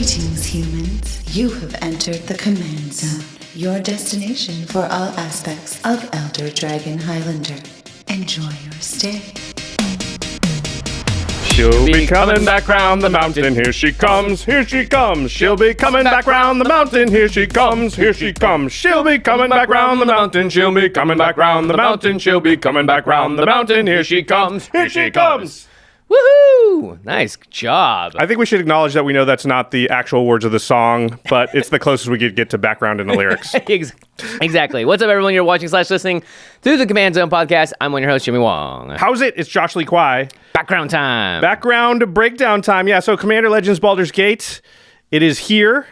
Greetings, humans. You have entered the Command Zone, your destination for all aspects of Elder Dragon Highlander. Enjoy your stay. She'll be coming back round the mountain, here she comes, here she comes. She'll be coming back round the mountain, here she comes, here she comes. She'll be coming back round the mountain, she'll be coming back round the mountain, she'll be coming back round the mountain, here she comes, here she comes. Woohoo! Nice job. I think we should acknowledge that we know that's not the actual words of the song, but it's the closest we could get to background in the lyrics. Exactly. What's up, everyone? You're watching / listening to the Command Zone podcast. I'm one of your hosts, Jimmy Wong. How's it? It's Josh Lee Kwai. Background time. Background breakdown time. Yeah, so Commander Legends Baldur's Gate, it is here.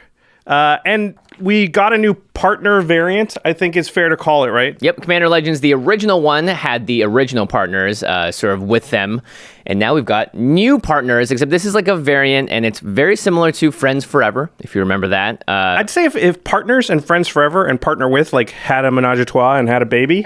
And we got a new partner variant, I think it's fair to call it, right? Yep, Commander Legends, the original one, had the original partners sort of with them. And now we've got new partners, except this is like a variant, and it's very similar to Friends Forever, if you remember that. I'd say if Partners and Friends Forever and Partner With like had a menage a trois and had a baby...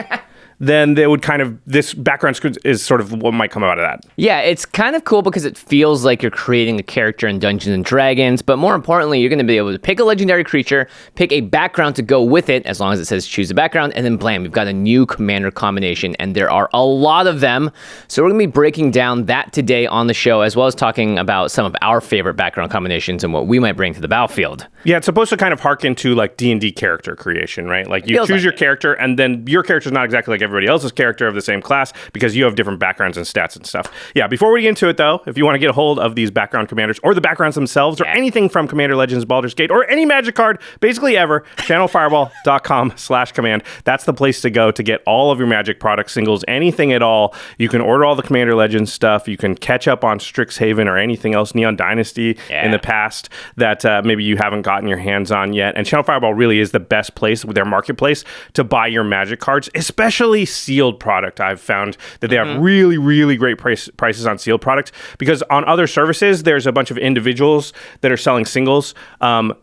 then they would kind of, this background is sort of what might come out of that. Yeah, it's kind of cool because it feels like you're creating a character in Dungeons and Dragons, but more importantly, you're going to be able to pick a legendary creature, pick a background to go with it, as long as it says choose a background, and then blam, you've got a new commander combination, and there are a lot of them. So we're going to be breaking down that today on the show, as well as talking about some of our favorite background combinations and what we might bring to the battlefield. Yeah, it's supposed to kind of harken to like D&D character creation, right? Like you choose your character, and then your character's not exactly like everybody else's character of the same class because you have different backgrounds and stats and stuff. Yeah, before we get into it though, if you want to get a hold of these background commanders or the backgrounds themselves or anything from Commander Legends Baldur's Gate or any magic card, basically ever, ChannelFireball.com/command. That's the place to go to get all of your magic products, singles, anything at all. You can order all the Commander Legends stuff. You can catch up on Strixhaven or anything else, Neon Dynasty in the past that maybe you haven't gotten your hands on yet. And Channel Fireball really is the best place with their marketplace to buy your magic cards, especially sealed product. I've found that they have really, really great prices on sealed products because on other services, there's a bunch of individuals that are selling singles. But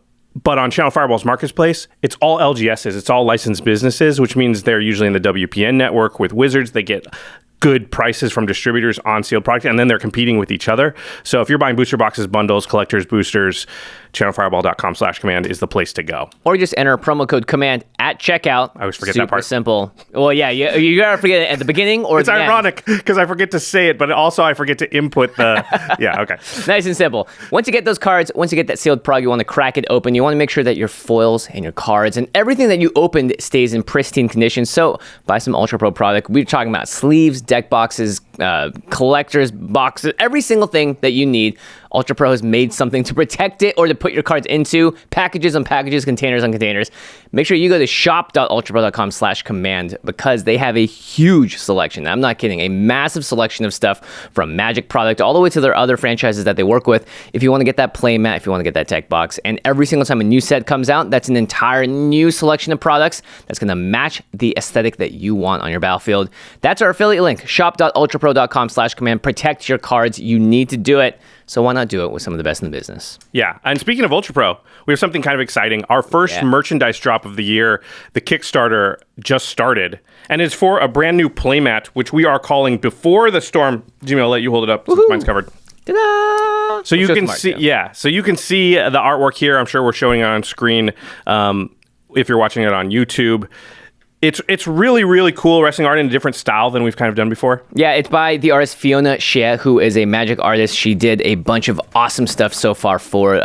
on Channel Fireball's marketplace, it's all LGSs. It's all licensed businesses, which means they're usually in the WPN network with Wizards. They get good prices from distributors on sealed product, and then they're competing with each other. So if you're buying booster boxes, bundles, collectors, boosters, ChannelFireball.com/command is the place to go. Or you just enter promo code command at checkout. I always forget that part. Super simple. Well, yeah, you gotta forget it at the beginning or it's ironic because I forget to say it, but also I forget to input the. Yeah, okay. Nice and simple. Once you get those cards, once you get that sealed prog, you want to crack it open. You want to make sure that your foils and your cards and everything that you opened stays in pristine condition. So buy some UltraPro product. We're talking about sleeves, deck boxes, collectors boxes, every single thing that you need. UltraPro has made something to protect it or to put your cards into, packages on packages, containers on containers. Make sure you go to shop.ultrapro.com/command because they have a huge selection. I'm not kidding, a massive selection of stuff from Magic product all the way to their other franchises that they work with. If you want to get that playmat, if you want to get that tech box, and every single time a new set comes out, that's an entire new selection of products that's going to match the aesthetic that you want on your battlefield. That's our affiliate link, shop.ultrapro.com/command. Protect your cards. You need to do it. So why not do it with some of the best in the business? Yeah, and speaking of UltraPro, we have something kind of exciting. Our first merchandise drop of the year, the Kickstarter, just started. And it's for a brand new playmat, which we are calling Before the Storm. Jimmy, I'll let you hold it up since mine's covered. Ta-da! So you can see, so you can see the artwork here. I'm sure we're showing it on screen if you're watching it on YouTube. It's really, really cool wrestling art in a different style than we've kind of done before. Yeah, it's by the artist Fiona Shea, who is a Magic artist. She did a bunch of awesome stuff so far for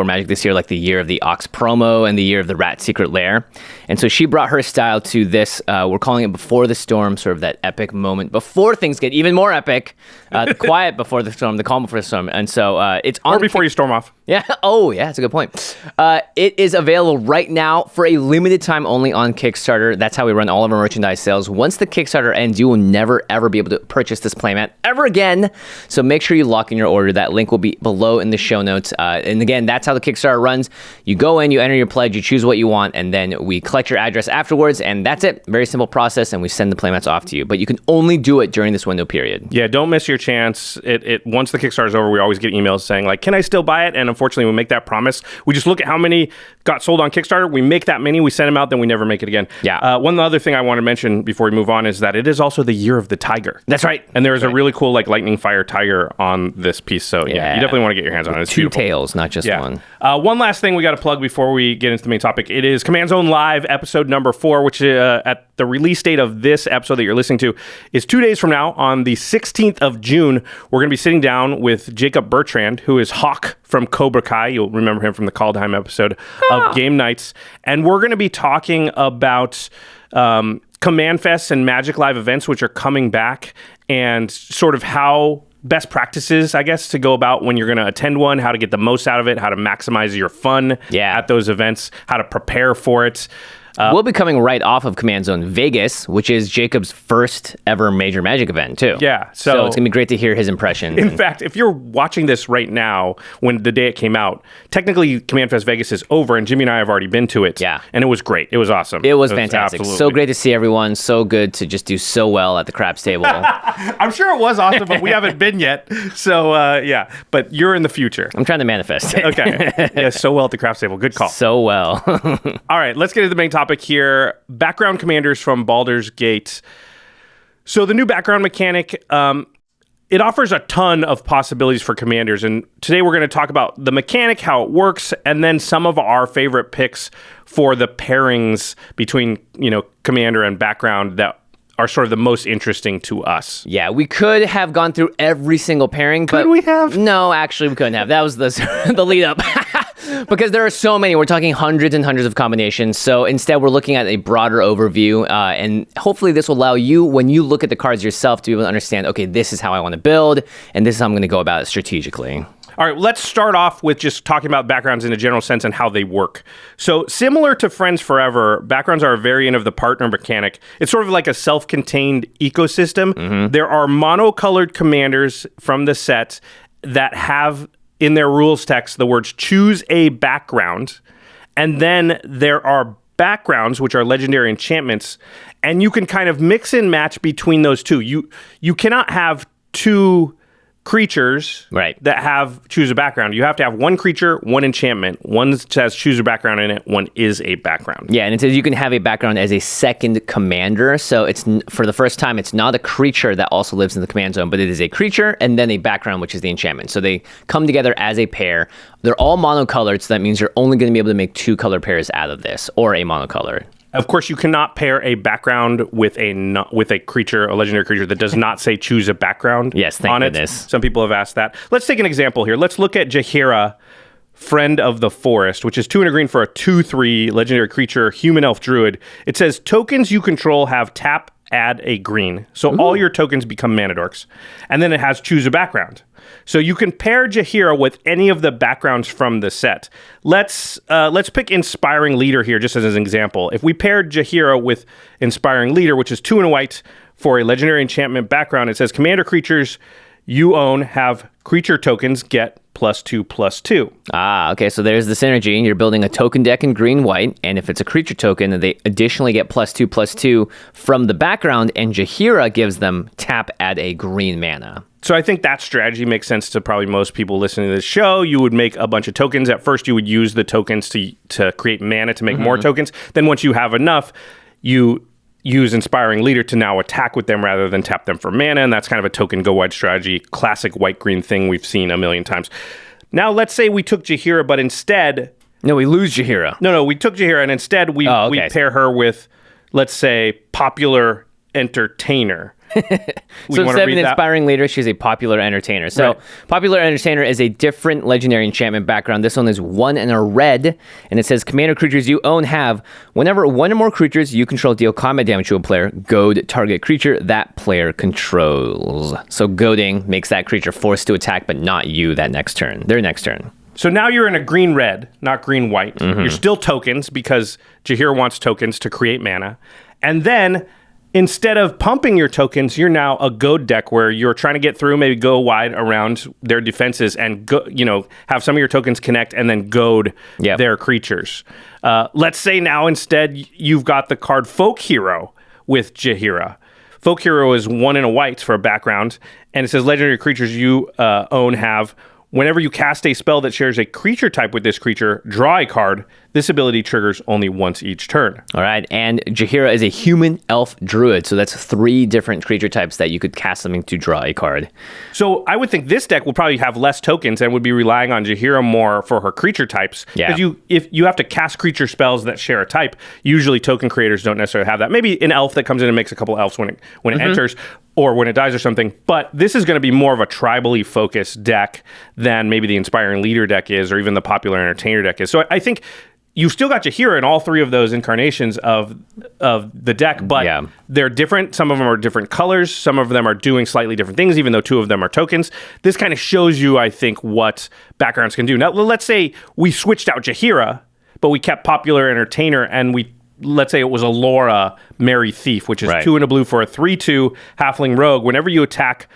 Magic this year, like the year of the Ox promo and the year of the Rat Secret Lair. And so she brought her style to this. We're calling it Before the Storm, sort of that epic moment before things get even more epic. The quiet before the storm, the calm before the storm. And so it's on. Or before you storm off. Yeah. Oh, yeah, that's a good point. It is available right now for a limited time only on Kickstarter. That's how we run all of our merchandise sales. Once the Kickstarter ends, you will never, ever be able to purchase this playmat ever again. So make sure you lock in your order. That link will be below in the show notes. And again, that's how the Kickstarter runs. You go in, you enter your pledge, you choose what you want, and then we collect your address afterwards, and that's it. Very simple process, and we send the playmats off to you. But you can only do it during this window period. Yeah, don't miss your chance. Once the Kickstarter is over, we always get emails saying, like, can I still buy it? And unfortunately, we make that promise. We just look at how many got sold on Kickstarter. We make that many, we send them out, then we never make it again. Yeah. One other thing I want to mention before we move on is that it is also the year of the tiger. That's right. And there is a really cool like lightning fire tiger on this piece. So yeah, you definitely want to get your hands on it. It's two beautiful. tails, not just one. One last thing we got to plug before we get into the main topic. It is Command Zone Live episode number 4, which at the release date of this episode that you're listening to is 2 days from now on the 16th of June. We're going to be sitting down with Jacob Bertrand, who is Hawk from Cobra Kai. You'll remember him from the Kaldheim episode of Game Nights. And we're going to be talking about CommandFests and Magic Live events, which are coming back, and sort of how best practices, I guess, to go about when you're going to attend one, how to get the most out of it, how to maximize your fun at those events, how to prepare for it. We'll be coming right off of Command Zone Vegas, which is Jacob's first ever major Magic event, too. Yeah. So it's going to be great to hear his impressions. In fact, if you're watching this right now, when the day it came out, technically Command Fest Vegas is over, and Jimmy and I have already been to it. Yeah. And it was great. It was awesome. It was fantastic. Absolutely. So great to see everyone. So good to just do so well at the craps table. I'm sure it was awesome, but we haven't been yet. So, yeah. But you're in the future. I'm trying to manifest it. Okay. Yeah, so well at the craps table. Good call. So well. All right, let's get to the main topic here. Background commanders from Baldur's Gate. So the new background mechanic, it offers a ton of possibilities for commanders. And today we're going to talk about the mechanic, how it works, and then some of our favorite picks for the pairings between, commander and background that are sort of the most interesting to us. Yeah, we could have gone through every single pairing. Could we have? No, actually we couldn't have. That was the lead up. Because there are so many. We're talking hundreds and hundreds of combinations. So instead, we're looking at a broader overview. And hopefully this will allow you, when you look at the cards yourself, to be able to understand, okay, this is how I want to build, and this is how I'm going to go about it strategically. All right, let's start off with just talking about backgrounds in a general sense and how they work. So similar to Friends Forever, backgrounds are a variant of the partner mechanic. It's sort of like a self-contained ecosystem. Mm-hmm. There are monocolored commanders from the set that have in their rules text the words choose a background, and then there are backgrounds, which are legendary enchantments, and you can kind of mix and match between those two. You cannot have two creatures that have choose a background. You have to have one creature, one enchantment. One says choose a background in it, one is a background. Yeah, and it says you can have a background as a second commander. So it's for the first time, it's not a creature that also lives in the command zone, but it is a creature and then a background, which is the enchantment. So they come together as a pair. They're all monocolored, so that means you're only going to be able to make 2 color pairs out of this, or a monocolor. Of course, you cannot pair a background with a creature, a legendary creature that does not say choose a background. Yes, thank goodness. Some people have asked that. Let's take an example here. Let's look at Jhar, Friend of the Forest, which is 2 and a green for a 2/3 legendary creature, human elf druid. It says tokens you control have tap, add a green. So all your tokens become mana dorks. And then it has choose a background. So you can pair Jhar with any of the backgrounds from the set. Let's pick Inspiring Leader here just as an example. If we paired Jhar with Inspiring Leader, which is 2 and a white for a legendary enchantment background, it says commander creatures you own have creature tokens get +2/+2. Ah, okay, so there's the synergy. You're building a token deck in green-white, and if it's a creature token, they additionally get +2/+2 from the background, and Jhar gives them tap, add a green mana. So I think that strategy makes sense to probably most people listening to this show. You would make a bunch of tokens. At first, you would use the tokens to create mana to make more tokens. Then once you have enough, you use Inspiring Leader to now attack with them rather than tap them for mana, and that's kind of a token go-wide strategy, classic white-green thing we've seen a million times. Now, let's say we took Jhar, but instead... No, we lose Jhar. No, we took Jhar, and instead we pair her with, let's say, Popular Entertainer. So instead of an Inspiring Leader, she's a Popular Entertainer. So Popular Entertainer is a different legendary enchantment background. This one is 1 and a red, and it says commander creatures you own have, whenever one or more creatures you control deal combat damage to a player, goad target creature that player controls. So goading makes that creature forced to attack, but not you their next turn. So now you're in a green-red, not green-white. You're still tokens because Jhar wants tokens to create mana. And then instead of pumping your tokens, you're now a goad deck where you're trying to get through, maybe go wide around their defenses and have some of your tokens connect and then goad their creatures. Let's say now instead you've got the card Folk Hero with Jhar. Folk Hero is 1 and a white for a background, and it says legendary creatures you own have Whenever you cast a spell that shares a creature type with this creature, draw a card. This ability triggers only once each turn. All right, and Jhar is a human elf druid, so that's 3 different creature types that you could cast something to draw a card. So I would think this deck will probably have less tokens and would be relying on Jhar more for her creature types. Yeah. Because if you have to cast creature spells that share a type, usually token creators don't necessarily have that. Maybe an elf that comes in and makes a couple elves when it enters, or when it dies or something. But this is going to be more of a tribally focused deck than maybe the Inspiring Leader deck is, or even the Popular Entertainer deck is. So I think you've still got Jhar in all 3 of those incarnations of the deck, but they're different. Some of them are different colors. Some of them are doing slightly different things, even though 2 of them are tokens. This kind of shows you, I think, what backgrounds can do. Now, let's say we switched out Jhar, but we kept Popular Entertainer, and let's say it was a Laura Merry Thief, which is 2 and a blue for a 3/2 halfling rogue. Whenever you attack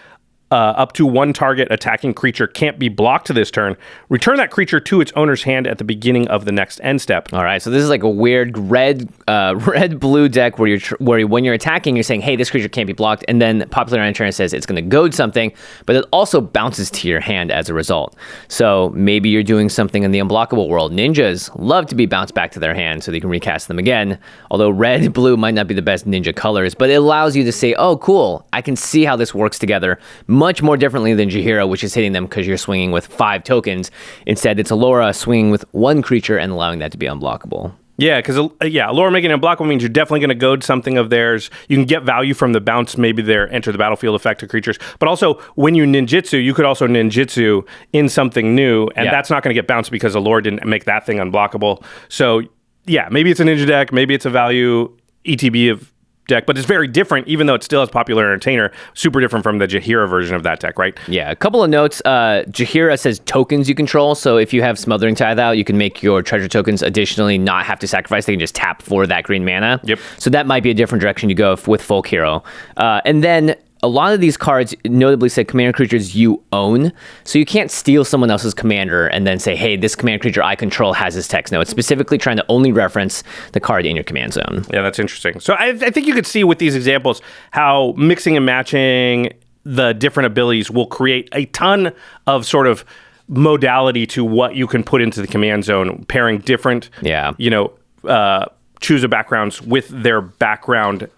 up to 1 target attacking creature can't be blocked this turn, return that creature to its owner's hand at the beginning of the next end step. All right, so this is like a weird red-blue deck where when you're attacking, you're saying, hey, this creature can't be blocked, and then Popular Entertainer says it's going to goad something, but it also bounces to your hand as a result. So maybe you're doing something in the unblockable world. Ninjas love to be bounced back to their hand so they can recast them again, although red and blue might not be the best ninja colors, but it allows you to say, oh, cool, I can see how this works together much more differently than Jhar, which is hitting them because you're swinging with 5 tokens. Instead, it's Alora swinging with 1 creature and allowing that to be unblockable. Yeah, because Alora making it unblockable means you're definitely going to goad something of theirs. You can get value from the bounce, maybe their enter the battlefield effect of creatures. But also, when you ninjutsu, you could also ninjutsu in something new, and that's not going to get bounced because Alora didn't make that thing unblockable. So, yeah, maybe it's a ninja deck, maybe it's a value ETB of deck, but it's very different, even though it still has Popular Entertainer. Super different from the Jhar version of that deck, right? Yeah, a couple of notes. Jhar says tokens you control, so if you have Smothering Tithe out, you can make your treasure tokens additionally not have to sacrifice. They can just tap for that green mana. Yep. So that might be a different direction you go with Folk Hero. And then a lot of these cards notably say commander creatures you own, so you can't steal someone else's commander and then say, hey, this commander creature I control has this text. No, it's specifically trying to only reference the card in your command zone. Yeah, that's interesting. So I think you could see with these examples how mixing and matching the different abilities will create a ton of sort of modality to what you can put into the command zone, pairing different, choose a backgrounds with their background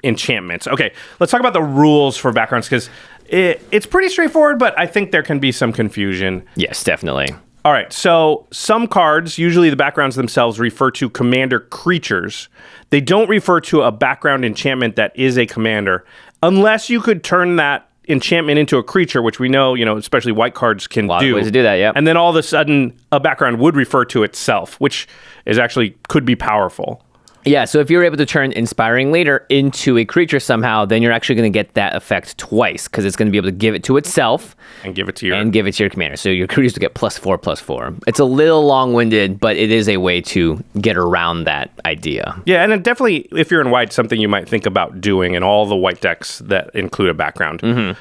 enchantments. Okay, let's talk about the rules for backgrounds, because it's pretty straightforward, but I think there can be some confusion. Yes, definitely. All right, so some cards, usually the backgrounds themselves, refer to commander creatures. They don't refer to a background enchantment that is a commander, unless you could turn that enchantment into a creature, which we know, especially white cards can do. A lot of ways to do that, yeah. And then all of a sudden, a background would refer to itself, which is actually could be powerful. Yeah, so if you're able to turn Inspiring Leader into a creature somehow, then you're actually going to get that effect twice, because it's going to be able to give it to itself and give it to your commander. So your creatures will get +4/+4. It's a little long-winded, but it is a way to get around that idea. Yeah, and it definitely, if you're in white, something you might think about doing in all the white decks that include a background. Mm-hmm.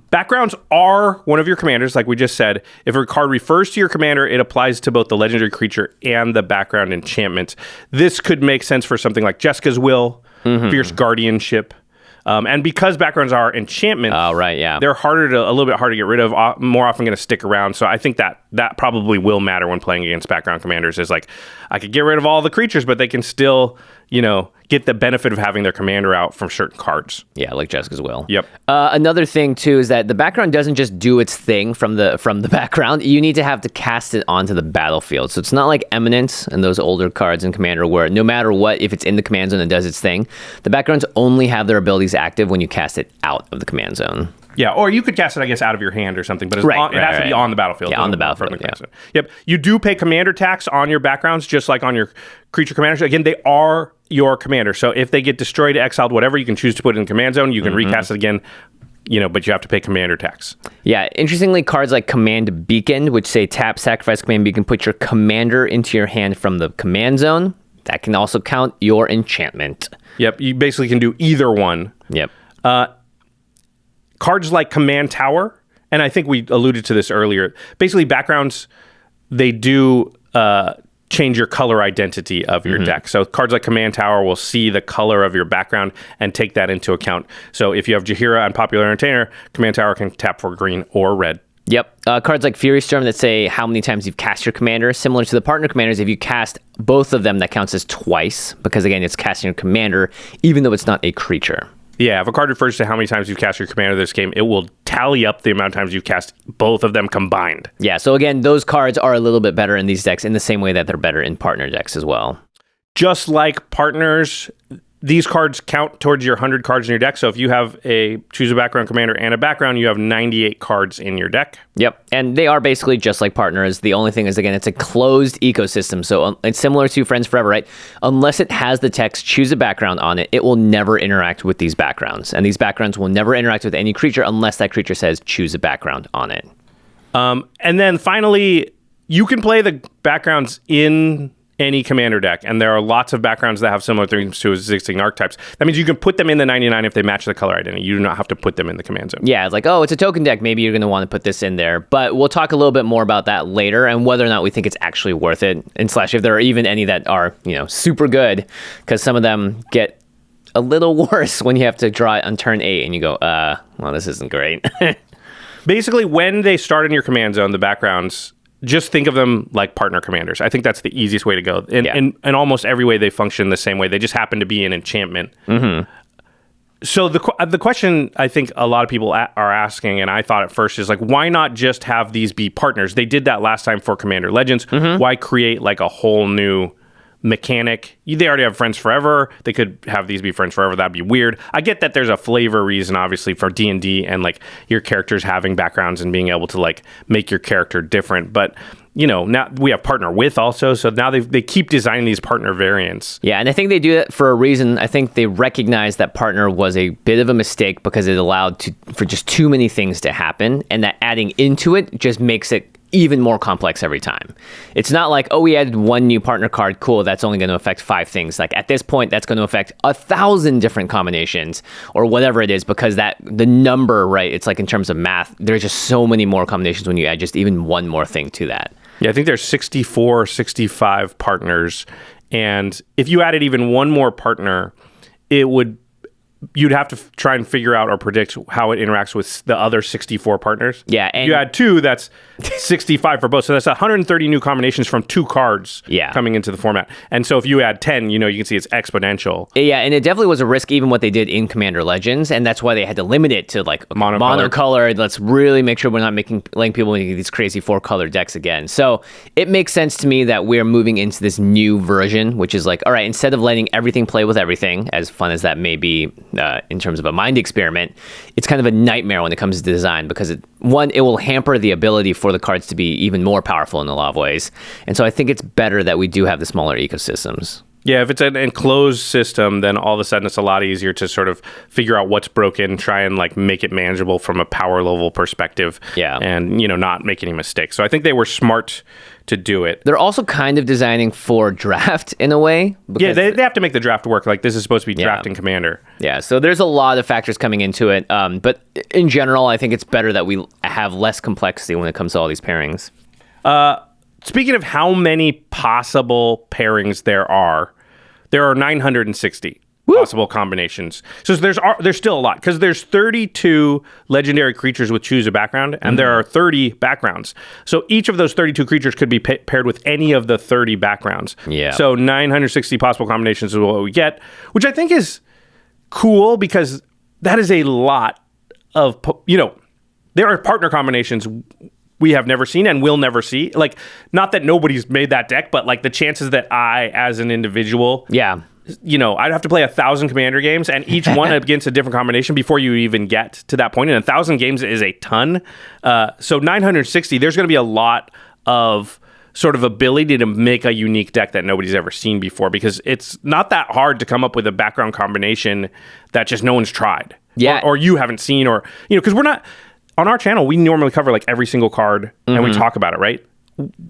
Backgrounds are one of your commanders, like we just said. If a card refers to your commander, it applies to both the legendary creature and the background enchantment. This could make sense for something like Jessica's Will, Fierce Guardianship. And because backgrounds are enchantments, they're a little bit harder to get rid of, more often going to stick around. So I think that probably will matter when playing against background commanders, is like, I could get rid of all the creatures, but they can still, get the benefit of having their commander out from certain cards. Yeah, like Jessica's Will. Yep. Another thing too is that the background doesn't just do its thing from the background. You need to have to cast it onto the battlefield. So it's not like Eminence and those older cards in Commander where no matter what, if it's in the command zone and does its thing, the backgrounds only have their abilities active when you cast it out of the command zone. Yeah, or you could cast it, I guess, out of your hand or something, but it has to be on the battlefield. Yeah, on the battlefield, Yep. You do pay commander tax on your backgrounds, just like on your creature commanders. Again, they are your commander, so if they get destroyed, exiled, whatever, you can choose to put it in command zone. You can recast it again, but you have to pay commander tax. Yeah, interestingly, cards like Command Beacon, which say tap, sacrifice Command Beacon, put your commander into your hand from the command zone. That can also count your enchantment. Yep, you basically can do either one. Yep. Cards like Command Tower, and I think we alluded to this earlier, basically backgrounds, they do change your color identity of your deck. So cards like Command Tower will see the color of your background and take that into account. So if you have Jhar and Popular Entertainer, Command Tower can tap for green or red. Yep. Cards like Fury Storm that say how many times you've cast your commander. Similar to the partner commanders, if you cast both of them, that counts as twice. Because again, it's casting your commander, even though it's not a creature. Yeah, if a card refers to how many times you've cast your commander this game, it will tally up the amount of times you've cast both of them combined. Yeah, so again, those cards are a little bit better in these decks in the same way that they're better in partner decks as well. Just like partners, these cards count towards your 100 cards in your deck. So if you have a choose a background commander and a background, you have 98 cards in your deck. Yep, and they are basically just like partners. The only thing is, again, it's a closed ecosystem. So it's similar to Friends Forever, right? Unless it has the text choose a background on it, it will never interact with these backgrounds. And these backgrounds will never interact with any creature unless that creature says choose a background on it. And then finally, you can play the backgrounds in any commander deck, and there are lots of backgrounds that have similar things to existing archetypes. That means you can put them in the 99 if they match the color identity. You do not have to put them in the command zone. Yeah, it's like, oh, it's a token deck. Maybe you're going to want to put this in there. But we'll talk a little bit more about that later and whether or not we think it's actually worth it, and slash if there are even any that are, super good, because some of them get a little worse when you have to draw it on turn 8 and you go, well, this isn't great. Basically, when they start in your command zone, the backgrounds, just think of them like partner commanders. I think that's the easiest way to go. In almost every way, they function the same way. They just happen to be an enchantment. Mm-hmm. So the question I think a lot of people are asking, and I thought at first, is like, why not just have these be partners? They did that last time for Commander Legends. Mm-hmm. Why create like a whole new mechanic? They already have Friends Forever. They could have these be Friends Forever. That'd be weird. I get that there's a flavor reason, obviously, for D&D and like your characters having backgrounds and being able to like make your character different. But now we have partner with also. So now they keep designing these partner variants. Yeah, and I think they do that for a reason. I think they recognize that partner was a bit of a mistake because it allowed for just too many things to happen, and that adding into it just makes it even more complex every time. It's not like, oh, we added one new partner card, cool, that's only going to affect 5 things. Like at this point, that's going to affect 1,000 different combinations or whatever it is, because the number, right, it's like in terms of math, there's just so many more combinations when you add just even one more thing to that. Yeah, I think there's 64, 65 partners. And if you added even one more partner, you'd have to try and figure out or predict how it interacts with the other 64 partners. Yeah. And you add 2, that's 65 for both. So that's 130 new combinations from 2 cards coming into the format. And so if you add 10, you can see it's exponential. Yeah, and it definitely was a risk, even what they did in Commander Legends. And that's why they had to limit it to like monocolored. Let's really make sure we're not letting people make these crazy 4-color decks again. So it makes sense to me that we're moving into this new version, which is like, all right, instead of letting everything play with everything, as fun as that may be, in terms of a mind experiment, it's kind of a nightmare when it comes to design, because it will hamper the ability for the cards to be even more powerful in a lot of ways. And so I think it's better that we do have the smaller ecosystems. Yeah, if it's an enclosed system, then all of a sudden it's a lot easier to sort of figure out what's broken, try and like make it manageable from a power level perspective. Yeah. And, not make any mistakes. So I think they were smart to do it. They're also kind of designing for draft in a way. Yeah, they have to make the draft work. Like this is supposed to be drafting Commander. Yeah, so there's a lot of factors coming into it. But in general, I think it's better that we have less complexity when it comes to all these pairings. Speaking of how many possible pairings there are 960 possible combinations. So there's still a lot, because there's 32 legendary creatures with choose a background, and there are 30 backgrounds. So each of those 32 creatures could be paired with any of the 30 backgrounds. Yeah. So 960 possible combinations is what we get, which I think is cool, because that is a lot of, there are partner combinations we have never seen and will never see. Like, not that nobody's made that deck, but like the chances that I, as an individual, I'd have to play 1,000 Commander games, and each one against a different combination before you even get to that point. And 1,000 games is a ton. So 960, there's going to be a lot of sort of ability to make a unique deck that nobody's ever seen before, because it's not that hard to come up with a background combination that just no one's tried. Yeah. Or you haven't seen, or, because we're not... On our channel, we normally cover like every single card and we talk about it, right?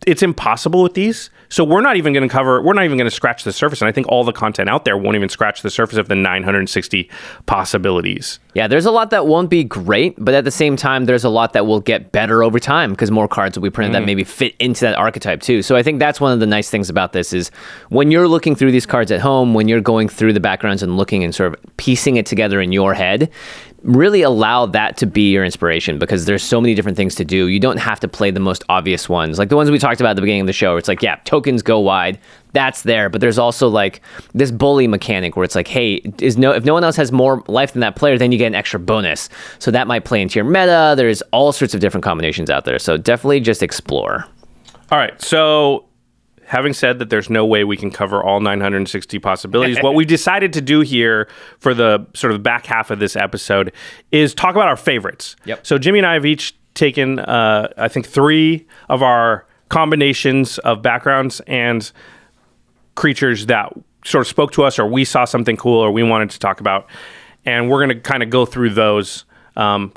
It's impossible with these. So we're not even going to scratch the surface. And I think all the content out there won't even scratch the surface of the 960 possibilities. Yeah, there's a lot that won't be great, but at the same time, there's a lot that will get better over time, because more cards will be printed that maybe fit into that archetype too. So I think that's one of the nice things about this is when you're looking through these cards at home, when you're going through the backgrounds and looking and sort of piecing it together in your head, really allow that to be your inspiration, because there's so many different things to do. You don't have to play the most obvious ones, like the ones we talked about at the beginning of the show. It's like, yeah, tokens go wide, that's there, but there's also like this bully mechanic where it's like, hey, if no one else has more life than that player, then you get an extra bonus. So that might play into your meta. There's all sorts of different combinations out there. So definitely just explore. All right, so having said that there's no way we can cover all 960 possibilities, what we decided to do here for the sort of back half of this episode is talk about our favorites. Yep. So Jimmy and I have each taken, I think, 3 of our combinations of backgrounds and creatures that sort of spoke to us, or we saw something cool, or we wanted to talk about. And we're going to kind of go through those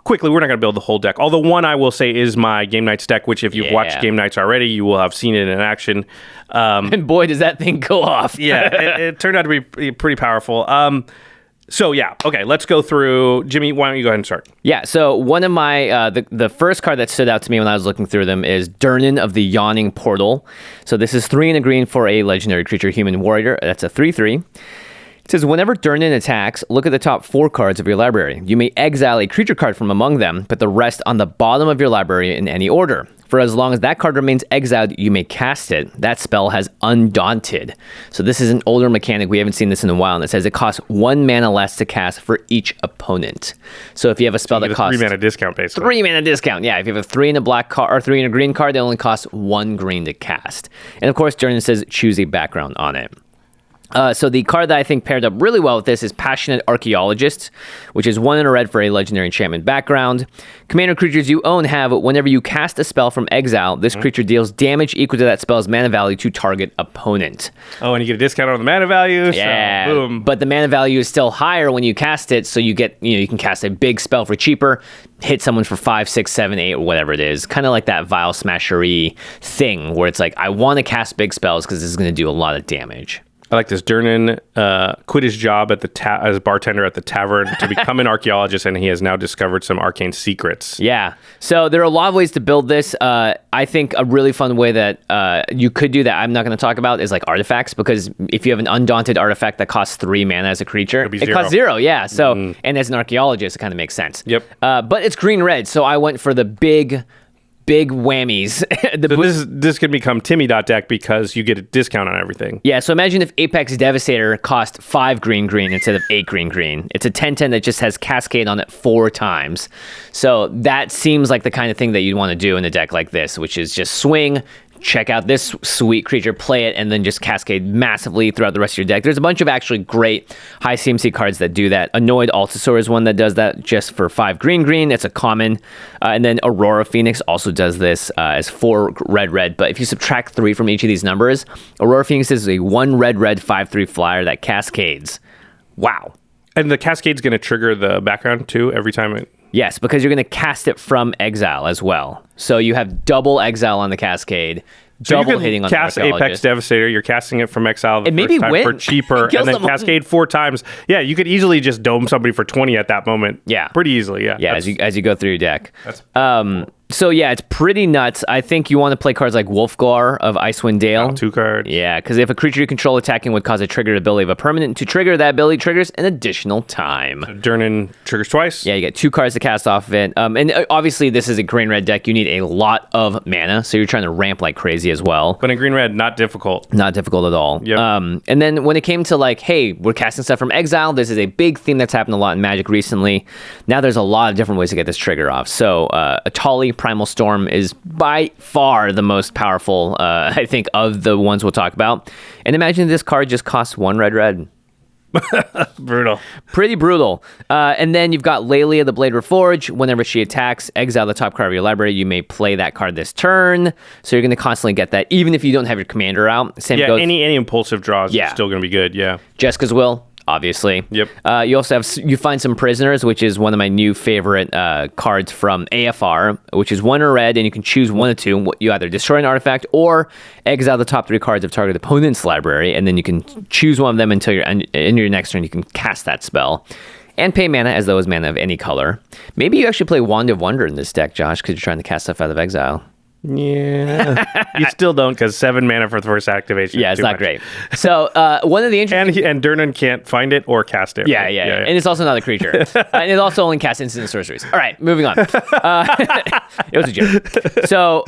quickly. We're not going to build the whole deck. Although one I will say is my Game Nights deck, which if you've watched Game Nights already, you will have seen it in action. And boy, does that thing go off. Yeah, it turned out to be pretty powerful. So yeah, okay, let's go through. Jimmy, why don't you go ahead and start? Yeah, so one of my, the first card that stood out to me when I was looking through them is Durnan of the Yawning Portal. So this is 3 and a green for a legendary creature, Human Warrior. That's a 3/3. It says, whenever Durnan attacks, look at the top 4 cards of your library. You may exile a creature card from among them, but the rest on the bottom of your library in any order. For as long as that card remains exiled, you may cast it. That spell has Undaunted. So this is an older mechanic. We haven't seen this in a while. And it says it costs 1 mana less to cast for each opponent. So if you have a spell that costs 3 mana discount, basically. 3 mana discount, yeah. If you have a 3 and a black card or 3 and a green card, it only costs 1 green to cast. And of course, Durnan says choose a background on it. So the card that I think paired up really well with this is Passionate Archaeologist, which is 1 and a red for a legendary enchantment background. Commander creatures you own have, whenever you cast a spell from exile, this creature deals damage equal to that spell's mana value to target opponent. Oh, and you get a discount on the mana value. Yeah, so boom. But the mana value is still higher when you cast it, so you get, you can cast a big spell for cheaper, hit someone for 5, 6, 7, 8, or whatever it is. Kind of like that Vile Smashery thing, where it's like, I want to cast big spells because this is going to do a lot of damage. I like this. Durnan quit his job at as bartender at the tavern to become an archaeologist, and he has now discovered some arcane secrets. Yeah. So there are a lot of ways to build this. I think a really fun way that you could do that I'm not going to talk about is like artifacts, because if you have an Undaunted artifact that costs 3 mana as a creature, it costs 0. Yeah. So and as an archaeologist, it kind of makes sense. Yep. But it's green-red, so I went for the big whammies. So this can become Timmy.deck because you get a discount on everything. Yeah, so imagine if Apex Devastator cost 5 green instead of 8 green. It's a 10/10 that just has Cascade on it 4 times. So that seems like the kind of thing that you'd want to do in a deck like this, which is just swing, check out this sweet creature, play it, and then just cascade massively throughout the rest of your deck. There's a bunch of actually great high CMC cards that do that. Annoyed Altasaur is one that does that just for 5 green. It's a common. And then Aurora Phoenix also does this as 4 red. But if you subtract 3 from each of these numbers, Aurora Phoenix is a 1 red 5/3 flyer that cascades. Wow. And the cascade's going to trigger the background too every time it... Yes, because you're going to cast it from exile as well. So you have double exile on the cascade, double hitting on the archaeologist. Cast Apex Devastator. You're casting it from exile the first time for cheaper, and then cascade 4 times. Yeah, you could easily just dome somebody for 20 at that moment. Yeah, pretty easily. Yeah, yeah. As you go through your deck. That's So yeah, it's pretty nuts. I think you want to play cards like Wolfgar of Icewind Dale. 2 cards. Yeah, because if a creature you control attacking would cause a triggered ability of a permanent to trigger, that ability triggers an additional time. So Durnan triggers twice. Yeah, you get 2 cards to cast off of it. And obviously this is a green-red deck. You need a lot of mana, so you're trying to ramp like crazy as well. But in green-red, not difficult. Not difficult at all. Yep. And then when it came to like, hey, we're casting stuff from exile, this is a big theme that's happened a lot in Magic recently. Now there's a lot of different ways to get this trigger off. So Atali, Primal Storm is by far the most powerful, I think, of the ones we'll talk about. And imagine this card just costs 1 red. Brutal. Pretty brutal. And then you've got Lelia, the Blade Reforged. Whenever she attacks, exile the top card of your library. You may play that card this turn. So you're going to constantly get that, even if you don't have your commander out. Same goes. Any impulsive draws is still going to be good. Yeah. Jessica's Will. Obviously. Yep. You also have, you find some prisoners, which is one of my new favorite cards from AFR, which is 1 red, and you can choose 1 of 2. You either destroy an artifact or exile the top 3 cards of target opponent's library, and then you can choose one of them until you're in your next turn. You can cast that spell and pay mana as though it's mana of any color. Maybe you actually play Wand of Wonder in this deck, Josh, because you're trying to cast stuff out of exile. Yeah. You still don't, because 7 mana for the first activation. Yeah, is it's too not much. great. So one of the interesting... And Durnan can't find it or cast it. Yeah. Right? And it's also not a creature. And it also only casts instant sorceries. All right, moving on. It was a joke. So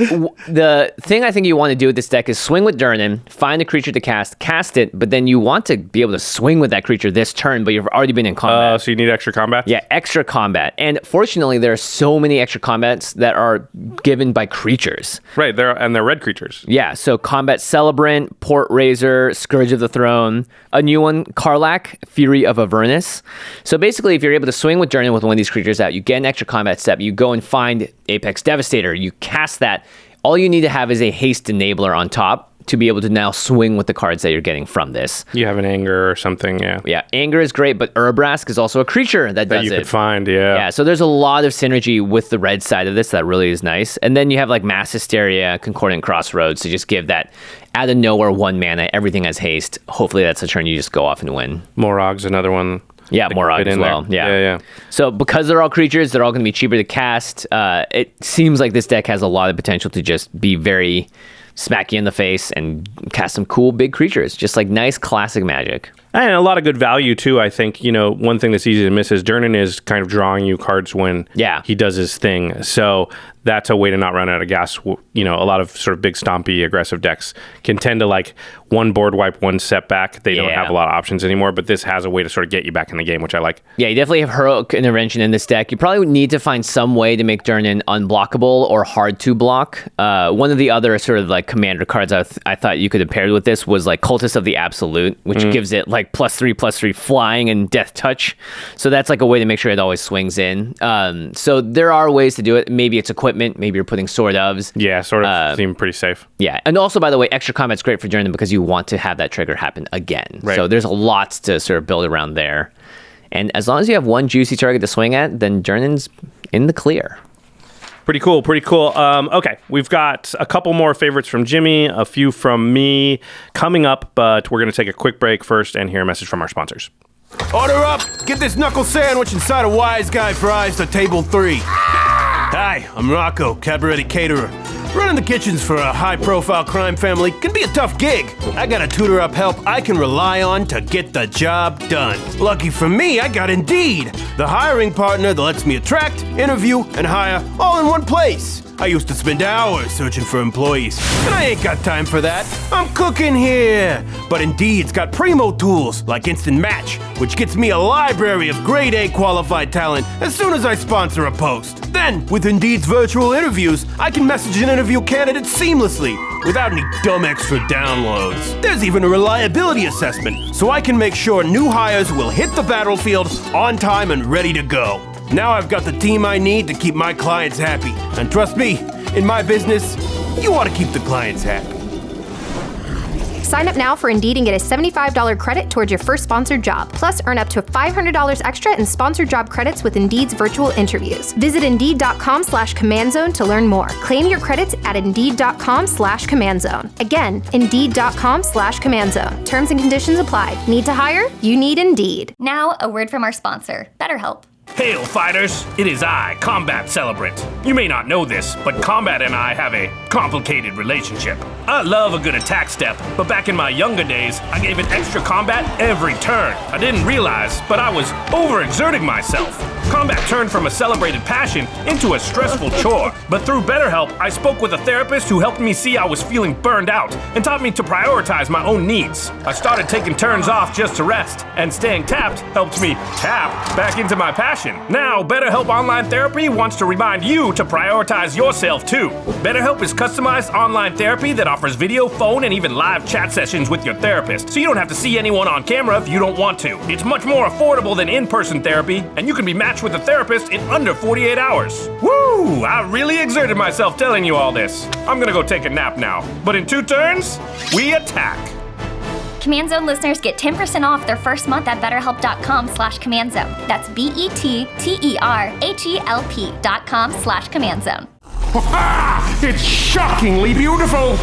the thing I think you want to do with this deck is swing with Durnan, find a creature to cast it, but then you want to be able to swing with that creature this turn, but you've already been in combat. So you need extra combat? Yeah, extra combat. And fortunately, there are so many extra combats that are given by creatures. Right, they're red creatures. Yeah, so Combat Celebrant, Port Razor, Scourge of the Throne, a new one, Karlach, Fury of Avernus. So basically, if you're able to swing with Durnan with one of these creatures out, you get an extra combat step, you go and find Apex Devastator, you cast that. All you need to have is a haste enabler on top to be able to now swing with the cards that you're getting from this. You have an Anger or something, yeah. Yeah, Anger is great, but Urabrask is also a creature that does it. That you could find, yeah. Yeah, so there's a lot of synergy with the red side of this that really is nice. And then you have like Mass Hysteria, Concordant Crossroads to just give that out of nowhere 1 mana, everything has haste. Hopefully that's a turn you just go off and win. Morog's another one. Yeah, Morog as well. Yeah. So because they're all creatures, they're all going to be cheaper to cast. It seems like this deck has a lot of potential to just be very smack you in the face and cast some cool big creatures, just like nice classic Magic. And a lot of good value, too. I think, one thing that's easy to miss is Durnan is kind of drawing you cards when he does his thing. So that's a way to not run out of gas. A lot of sort of big, stompy, aggressive decks can tend to like one board wipe, one setback. They don't have a lot of options anymore, but this has a way to sort of get you back in the game, which I like. Yeah, you definitely have Heroic Intervention in this deck. You probably need to find some way to make Durnan unblockable or hard to block. One of the other sort of like commander cards I thought you could have paired with this was like Cultist of the Absolute, which gives it like +3/+3 flying and death touch. So that's like a way to make sure it always swings in. So there are ways to do it. Maybe it's equipment. Maybe you're putting Sword ofs. Yeah, sort of seem pretty safe. Yeah, and also, by the way, extra combat's great for Durnan because you want to have that trigger happen again. Right. So there's a lot to sort of build around there. And as long as you have one juicy target to swing at, then Durnan's in the clear. Pretty cool. Okay, we've got a couple more favorites from Jimmy, a few from me coming up, but we're going to take a quick break first and hear a message from our sponsors. Order up! Get this knuckle sandwich inside a Wise Guy fries to table 3. Hi, I'm Rocco, cabaret caterer. Running the kitchens for a high-profile crime family can be a tough gig. I gotta tutor up help I can rely on to get the job done. Lucky for me, I got Indeed, the hiring partner that lets me attract, interview, and hire all in one place. I used to spend hours searching for employees, and I ain't got time for that. I'm cooking here. But Indeed's got primo tools like Instant Match, which gets me a library of grade A qualified talent as soon as I sponsor a post. Then, with Indeed's virtual interviews, I can message an interview candidate seamlessly without any dumb extra downloads. There's even a reliability assessment, so I can make sure new hires will hit the battlefield on time and ready to go. Now I've got the team I need to keep my clients happy. And trust me, in my business, you want to keep the clients happy. Sign up now for Indeed and get a $75 credit towards your first sponsored job. Plus, earn up to $500 extra in sponsored job credits with Indeed's virtual interviews. Visit Indeed.com/CommandZone to learn more. Claim your credits at Indeed.com/CommandZone. Again, Indeed.com/CommandZone. Terms and conditions apply. Need to hire? You need Indeed. Now, a word from our sponsor, BetterHelp. Hail, fighters! It is I, Combat Celebrant. You may not know this, but Combat and I have a complicated relationship. I love a good attack step, but back in my younger days, I gave it extra combat every turn. I didn't realize, but I was overexerting myself. Combat turned from a celebrated passion into a stressful chore. But through BetterHelp, I spoke with a therapist who helped me see I was feeling burned out and taught me to prioritize my own needs. I started taking turns off just to rest, and staying tapped helped me tap back into my passion. Now, BetterHelp Online Therapy wants to remind you to prioritize yourself too. BetterHelp is customized online therapy that offers video, phone, and even live chat sessions with your therapist, so you don't have to see anyone on camera if you don't want to. It's much more affordable than in-person therapy, and you can be matched with a therapist in under 48 hours. Woo! I really exerted myself telling you all this. I'm gonna go take a nap now. But in 2 turns, we attack. Command Zone listeners get 10% off their first month at betterhelp.com/CommandZone. That's BetterHelp.com/CommandZone. It's shockingly beautiful!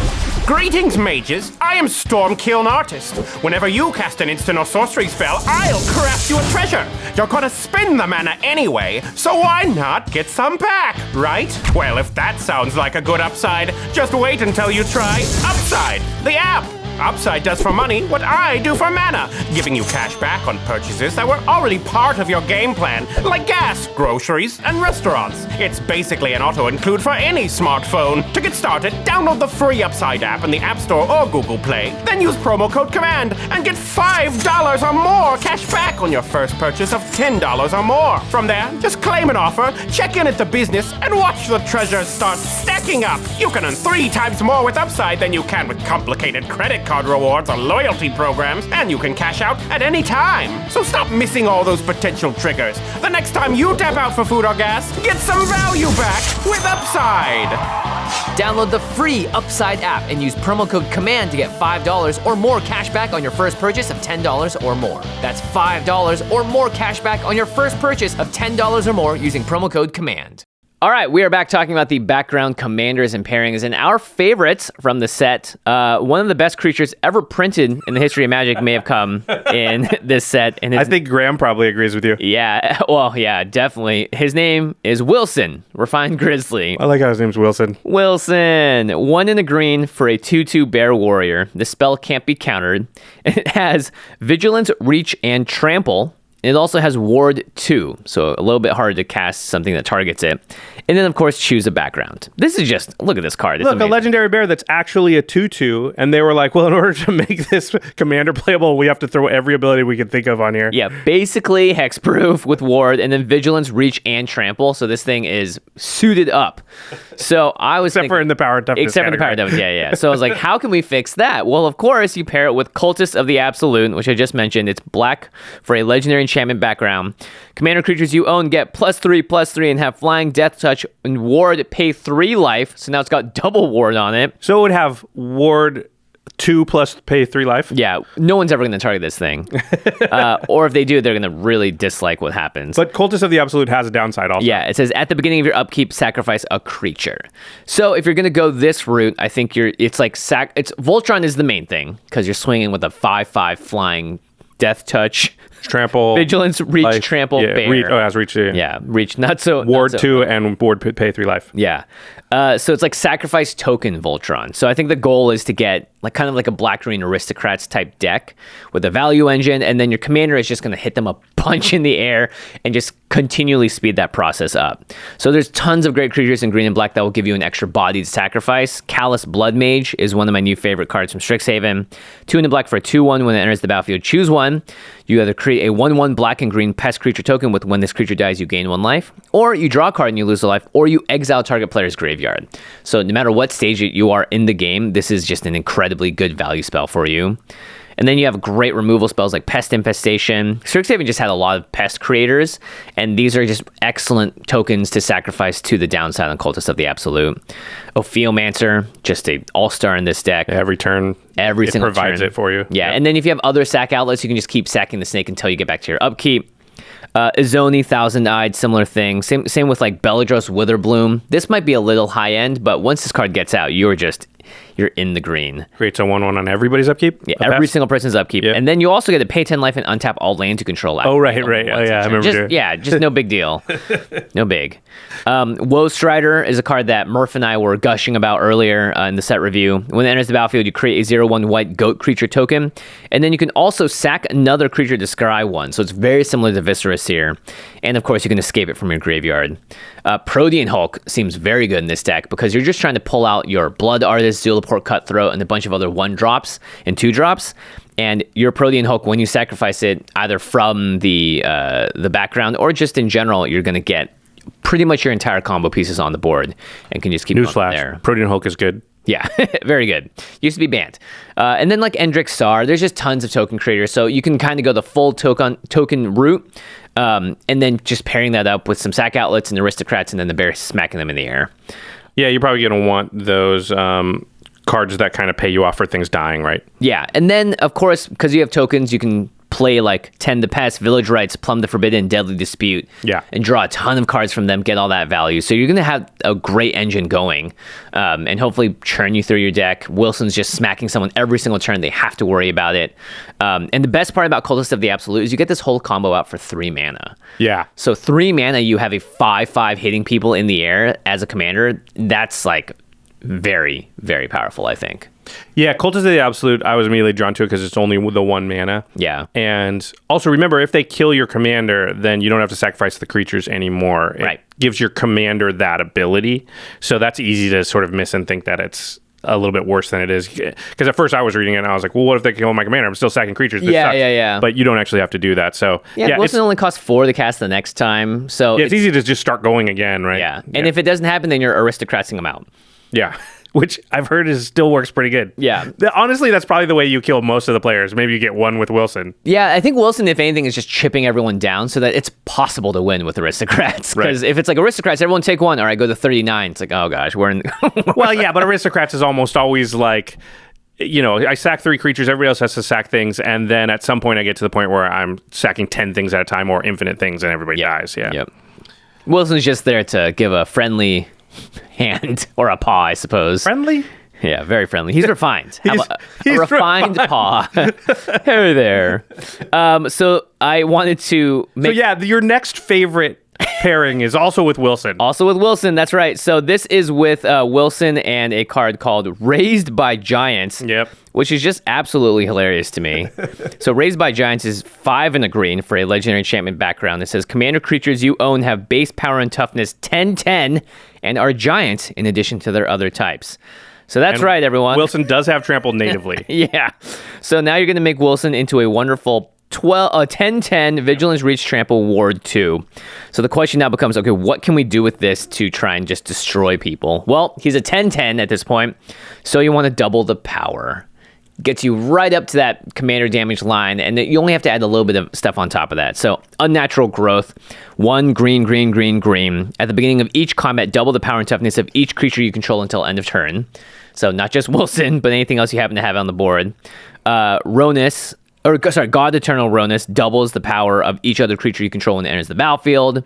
Greetings, mages. I am Stormkiln Artist. Whenever you cast an instant or sorcery spell, I'll craft you a treasure. You're gonna spend the mana anyway, so why not get some back, right? Well, if that sounds like a good upside, just wait until you try Upside, the app. Upside does for money what I do for mana, giving you cash back on purchases that were already part of your game plan, like gas, groceries, and restaurants. It's basically an auto-include for any smartphone. To get started, download the free Upside app in the App Store or Google Play, then use promo code COMMAND and get $5 or more cash back on your first purchase of $10 or more. From there, just claim an offer, check in at the business, and watch the treasures start stacking up. You can earn 3 times more with Upside than you can with complicated credit card rewards or loyalty programs, and you can cash out at any time. So stop missing all those potential triggers. The next time you tap out for food or gas, get some value back with Upside. Download the free Upside app and use promo code COMMAND to get $5 or more cash back on your first purchase of $10 or more. That's $5 or more cash back on your first purchase of $10 or more using promo code COMMAND. All right, we are back talking about the background commanders and pairings, and our favorites from the set. One of the best creatures ever printed in the history of Magic may have come in this set. And I think Graham probably agrees with you. Yeah, well, yeah, definitely. His name is Wilson, Refined Grizzly. I like how his name's Wilson. Wilson, 1 in a green for a 2/2 bear warrior. The spell can't be countered. It has Vigilance, Reach, and Trample. It also has Ward 2, so a little bit harder to cast something that targets it. And then, of course, choose a background. This is just, look at this card. It's look, amazing. A legendary bear that's actually a 2/2, and they were like, well, in order to make this commander playable, we have to throw every ability we can think of on here. Yeah, basically hexproof with Ward, and then Vigilance, Reach, and Trample, so this thing is suited up. So I was Except for in the power and toughness Except for in the power and toughness, yeah. So I was like, how can we fix that? Well, of course, you pair it with Cultist of the Absolute, which I just mentioned. It's black for a legendary enchantment background. Commander creatures you own get +3/+3 and have flying, death touch, and ward pay 3 life. So now it's got double ward on it. So it would have ward 2 plus pay 3 life? Yeah, no one's ever going to target this thing. Or if they do, they're going to really dislike what happens. But Cultist of the Absolute has a downside also. Yeah, it says at the beginning of your upkeep, sacrifice a creature. So if you're going to go this route, I think it's Voltron is the main thing because you're swinging with a 5/5 flying death touch. Trample, Vigilance, Reach, life, Trample, yeah, Bear. Reach, has Reach, yeah. Yeah, Reach, not so... Ward not so 2 and Ward pay 3 life. Yeah. So it's like sacrifice token Voltron. So I think the goal is to get like kind of like a black-green aristocrats type deck with a value engine, and then your commander is just going to hit them a punch in the air and just continually speed that process up. So there's tons of great creatures in green and black that will give you an extra body to sacrifice. Callous Blood Mage is one of my new favorite cards from Strixhaven. 2 in the black for a 2/1. When it enters the battlefield, choose one. You either create a 1/1 black and green pest creature token with when this creature dies, you gain 1 life, or you draw a card and you lose a life, or you exile target player's graveyard. So no matter what stage you are in the game, this is just an incredibly good value spell for you. And then you have great removal spells like Pest Infestation. Strixhaven just had a lot of pest creators, and these are just excellent tokens to sacrifice to the downside on Cultist of the Absolute. Ophiomancer, just an all-star in this deck. Every turn, Every single turn. It provides it for you. Yeah, and then if you have other sack outlets, you can just keep sacking the snake until you get back to your upkeep. Izoni, Thousand-Eyed, similar thing. Same with like Beladros Witherbloom. This might be a little high-end, but once this card gets out, you're in the green. Creates a 1/1 on everybody's upkeep? Yeah, every single person's upkeep. Yeah. And then you also get to pay 10 life and untap all lands you control. Oh, right. Oh, yeah, I remember. Just no big deal. No big. Woe Strider is a card that Murph and I were gushing about earlier in the set review. When it enters the battlefield, you create a 0/1 white goat creature token, and then you can also sack another creature to scry 1. So it's very similar to Viscera Seer. And of course, you can escape it from your graveyard. Protean Hulk seems very good in this deck because you're just trying to pull out your Blood Artist, Zulaport Cutthroat, and a bunch of other 1-drops and 2-drops. And your Protean Hulk, when you sacrifice it, either from the background or just in general, you're going to get pretty much your entire combo pieces on the board and can just keep them there. Protean Hulk is good. Yeah, very good. Used to be banned. And then like Endrick Star, there's just tons of token creators. So you can kind of go the full token route. And then just pairing that up with some sack outlets and aristocrats and then the bear smacking them in the air. Yeah, you're probably going to want those cards that kind of pay you off for things dying, right? Yeah, and then, of course, because you have tokens, you can play like Tend the Pest, Village Rites, Plumb the Forbidden, Deadly Dispute, and draw a ton of cards from them, get all that value. So you're going to have a great engine going, and hopefully churn you through your deck. Wilson's just smacking someone every single turn. They have to worry about it. And the best part about Cultist of the Absolute is you get this whole combo out for 3 mana. Yeah. So 3 mana, you have a 5/5 hitting people in the air as a commander. That's like very, very powerful, I think. Yeah, Cultist of the Absolute, I was immediately drawn to it because it's only the 1 mana. Yeah. And also remember, if they kill your commander, then you don't have to sacrifice the creatures anymore. It gives your commander that ability. So that's easy to sort of miss and think that it's a little bit worse than it is. Because at first I was reading it and I was like, well, what if they kill my commander? I'm still sacking creatures. This sucks. But you don't actually have to do that. So Wilson only costs 4 to cast the next time. So it's easy to just start going again, right? Yeah. And if it doesn't happen, then you're aristocratsing them out. Yeah. Which I've heard still works pretty good. Yeah. Honestly, that's probably the way you kill most of the players. Maybe you get one with Wilson. Yeah, I think Wilson, if anything, is just chipping everyone down so that it's possible to win with aristocrats. Because if it's like aristocrats, everyone take 1. All right, go to 39. It's like, oh gosh, we're in. Well, yeah, but aristocrats is almost always like, I sack 3 creatures, everybody else has to sack things, and then at some point I get to the point where I'm sacking 10 things at a time or infinite things and everybody dies. Yeah. Yep. Wilson's just there to give a friendly hand or a paw, I suppose. Friendly? Yeah, very friendly. He's refined. He's a refined paw. Hey there. So I wanted to make... So your next favorite pairing is also with Wilson. Also with Wilson, that's right. So this is with Wilson and a card called Raised by Giants. Yep. Which is just absolutely hilarious to me. So Raised by Giants is 5 and a green for a legendary enchantment background. It says commander creatures you own have base power and toughness 10/10 and are giants in addition to their other types. So that's right, everyone. Wilson does have trample natively. Yeah. So now you're going to make Wilson into a wonderful 10/10 Vigilance, Reach, Trample, Ward 2. So the question now becomes, okay, what can we do with this to try and just destroy people? Well, he's a 10/10 at this point, so you want to double the power. Gets you right up to that commander damage line, and you only have to add a little bit of stuff on top of that. So Unnatural Growth, 1 green, green, green, green. At the beginning of each combat, double the power and toughness of each creature you control until end of turn. So not just Wilson, but anything else you happen to have on the board. God Eternal Ronus doubles the power of each other creature you control when it enters the battlefield.